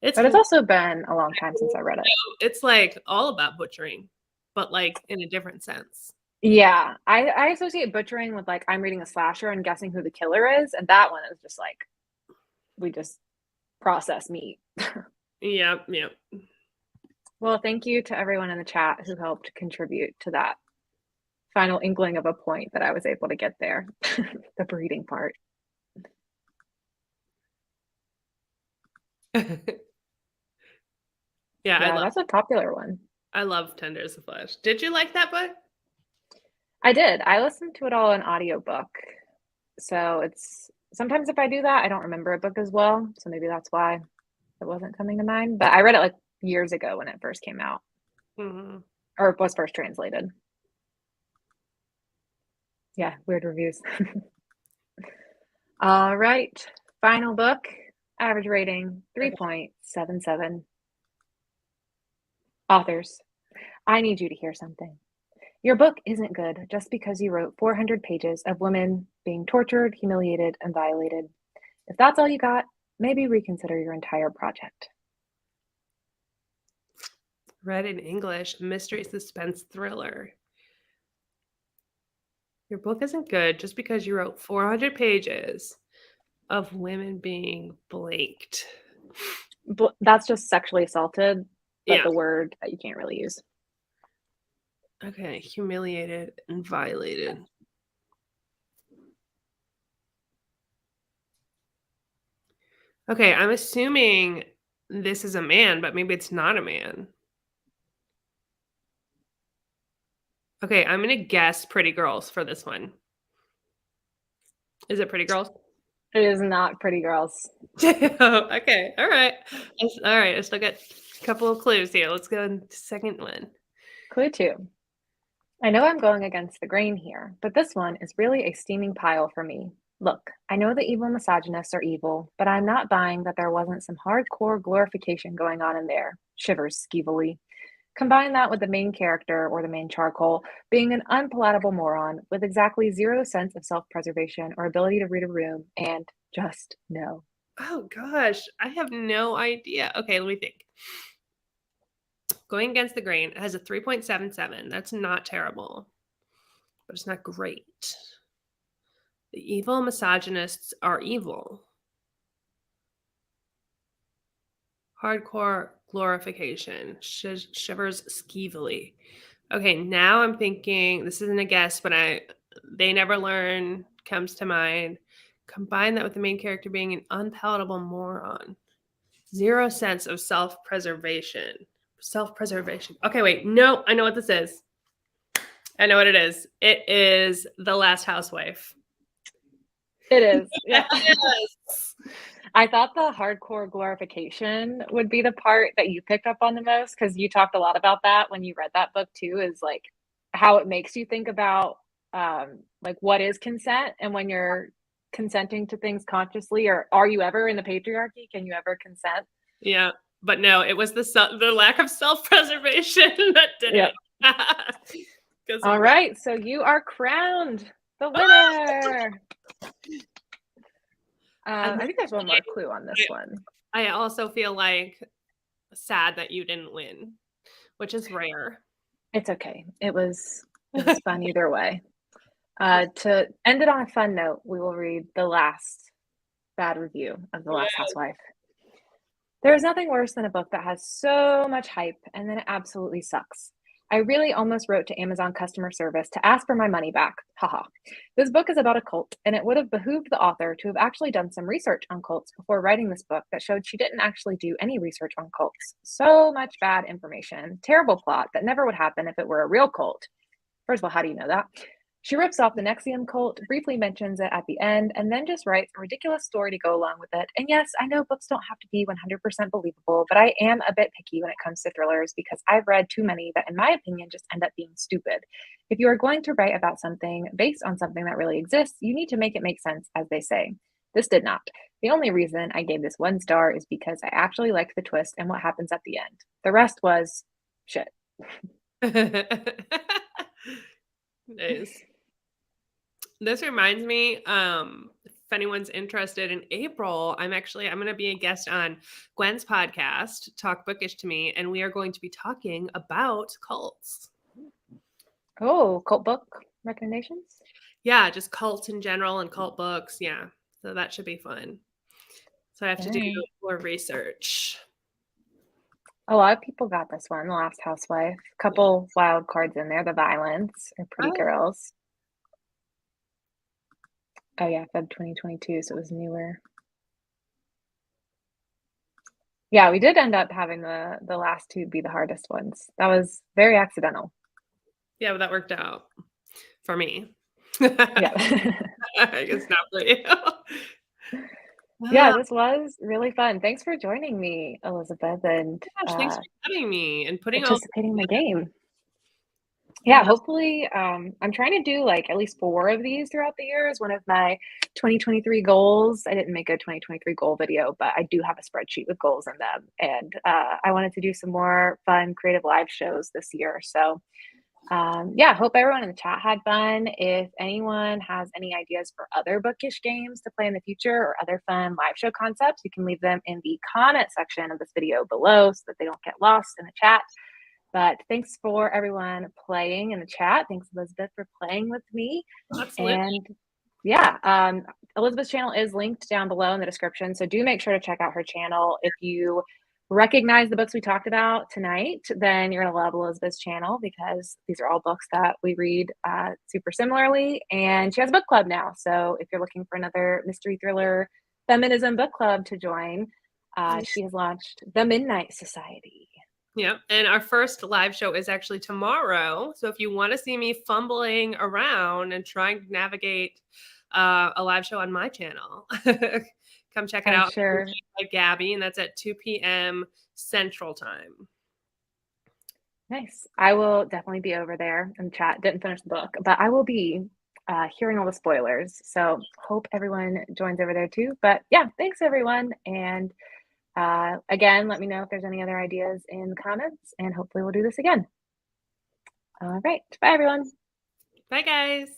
[SPEAKER 1] But it's also been a long time since I read it.
[SPEAKER 2] It's like all about butchering, but like in a different sense.
[SPEAKER 1] Yeah, I associate butchering with like I'm reading a slasher and guessing who the killer is, and that one is just like we just process meat.
[SPEAKER 2] Yep.
[SPEAKER 1] Well, thank you to everyone in the chat who helped contribute to that final inkling of a point that I was able to get there. The breeding part.
[SPEAKER 2] Yeah,
[SPEAKER 1] that's a popular one.
[SPEAKER 2] I love Tender as a Flesh. Did you like that book?
[SPEAKER 1] I did. I listened to it all in audiobook. So it's sometimes if I do that, I don't remember a book as well. So maybe that's why it wasn't coming to mind. But I read it like years ago when it first came out
[SPEAKER 2] Mhm.
[SPEAKER 1] or it was first translated. Yeah, weird reviews. All right. Final book. Average rating
[SPEAKER 2] Okay.
[SPEAKER 1] 3.77. Authors. I need you to hear something. Your book isn't good just because you wrote 400 pages of women being tortured, humiliated, and violated. If that's all you got, maybe reconsider your entire project.
[SPEAKER 2] Read in English, mystery suspense thriller. Your book isn't good just because you wrote 400 pages of women being blanked.
[SPEAKER 1] That's just sexually assaulted, but
[SPEAKER 2] Yeah.
[SPEAKER 1] the word that you can't really use.
[SPEAKER 2] Okay. Humiliated and violated. Okay. I'm assuming this is a man, but maybe it's not a man. Okay. I'm going to guess Pretty Girls for this one. Is it Pretty Girls?
[SPEAKER 1] It is not Pretty Girls.
[SPEAKER 2] Okay. All right. All right. I still got a couple of clues here. Let's go into the second one.
[SPEAKER 1] Clue 2. I know I'm going against the grain here, but this one is really a steaming pile for me. Look, I know the evil misogynists are evil, but I'm not buying that there wasn't some hardcore glorification going on in there. Shivers skeevily. Combine that with the main character, or the main charcoal, being an unpalatable moron with exactly zero sense of self preservation or ability to read a room, and just no.
[SPEAKER 2] Oh gosh, I have no idea. Okay, let me think. Going against the grain, it has a 3.77. That's not terrible, but it's not great. The evil misogynists are evil. Hardcore glorification. Shivers skeevily. Okay, now I'm thinking this isn't a guess, but they never learn comes to mind. Combine that with the main character being an unpalatable moron. Zero sense of self-preservation. Self-preservation. Okay, wait. No, I know what this is. I know what it is. It is The Last Housewife.
[SPEAKER 1] It is, yeah.
[SPEAKER 2] Yes.
[SPEAKER 1] I thought the hardcore glorification would be the part that you picked up on the most because you talked a lot about that when you read that book too, is like how it makes you think about like what is consent and when you're consenting to things consciously, or are you ever in the patriarchy? Can you ever consent?
[SPEAKER 2] Yeah, but no, it was the lack of self-preservation that did
[SPEAKER 1] Yep.
[SPEAKER 2] it. 'Cause
[SPEAKER 1] All right, so you are crowned the winner.
[SPEAKER 2] I'm
[SPEAKER 1] I think there's one more clue on this one.
[SPEAKER 2] I also feel like sad that you didn't win, which is rare.
[SPEAKER 1] It's okay. It was fun either way. To end it on a fun note, we will read the last bad review of The Last
[SPEAKER 2] Yeah.
[SPEAKER 1] Housewife. There is nothing worse than a book that has so much hype and then it absolutely sucks. I really almost wrote to Amazon customer service to ask for my money back. Haha. This book is about a cult, and it would have behooved the author to have actually done some research on cults before writing this book that showed she didn't actually do any research on cults. So much bad information. Terrible plot that never would happen if it were a real cult. First of all, how do you know that? She rips off the Nexium cult, briefly mentions it at the end, and then just writes a ridiculous story to go along with it. And yes, I know books don't have to be 100% believable, but I am a bit picky when it comes to thrillers because I've read too many that, in my opinion, just end up being stupid. If you are going to write about something based on something that really exists, you need to make it make sense, as they say. This did not. The only reason I gave this 1 star is because I actually liked the twist and what happens at the end. The rest was shit.
[SPEAKER 2] Nice. This reminds me, if anyone's interested in April, I'm going to be a guest on Gwen's podcast, Talk Bookish to Me, and we are going to be talking about cults.
[SPEAKER 1] Oh, cult book recommendations?
[SPEAKER 2] Yeah, just cults in general and cult books. Yeah. So that should be fun. So I have to do
[SPEAKER 1] Dang.
[SPEAKER 2] more research.
[SPEAKER 1] A lot of people got this one, The Last Housewife. Couple wild cards in there, The Violence or Pretty
[SPEAKER 2] Oh,
[SPEAKER 1] Girls. Oh yeah, Feb 2022, so it was newer. Yeah, we did end up having the last two be the hardest ones. That was very accidental.
[SPEAKER 2] Yeah, but that worked out for me.
[SPEAKER 1] Yeah.
[SPEAKER 2] I guess not for you.
[SPEAKER 1] Yeah,
[SPEAKER 2] Ah,
[SPEAKER 1] this was really fun. Thanks for joining me, Elizabeth, and
[SPEAKER 2] gosh, thanks for having me and putting all
[SPEAKER 1] participating in my
[SPEAKER 2] this
[SPEAKER 1] game. Yeah,
[SPEAKER 2] together. Yeah,
[SPEAKER 1] hopefully, I'm trying to do like at least four of these throughout the year is one of my 2023 goals. I didn't make a 2023 goal video, but I do have a spreadsheet with goals in them. And I wanted to do some more fun, creative live shows this year. So, yeah, hope everyone in the chat had fun. If anyone has any ideas for other bookish games to play in the future or other fun live show concepts, you can leave them in the comment section of this video below so that they don't get lost in the chat. But thanks for everyone playing in the chat. Thanks, Elizabeth, for playing with me.
[SPEAKER 2] absolutely.
[SPEAKER 1] And yeah, Elizabeth's channel is linked down below in the description. So do make sure to check out her channel. If you recognize the books we talked about tonight, then you're going to love Elizabeth's channel because these are all books that we read super similarly. And she has a book club now. So if you're looking for another mystery thriller feminism book club to join, she has launched The Midnight Society.
[SPEAKER 2] Yeah, and our first live show is actually tomorrow. So if you want to see me fumbling around and trying to navigate a live show on my channel, come check it
[SPEAKER 1] I'm
[SPEAKER 2] out.
[SPEAKER 1] sure.
[SPEAKER 2] By Gabby, and that's at 2 p.m. Central Time.
[SPEAKER 1] Nice. I will definitely be over there in the chat. Didn't finish the book, but I will be hearing all the spoilers. So hope everyone joins over there too. But yeah, thanks everyone. And again, let me know if there's any other ideas in the comments, and hopefully we'll do this again. All right. Bye, everyone.
[SPEAKER 2] Bye, guys.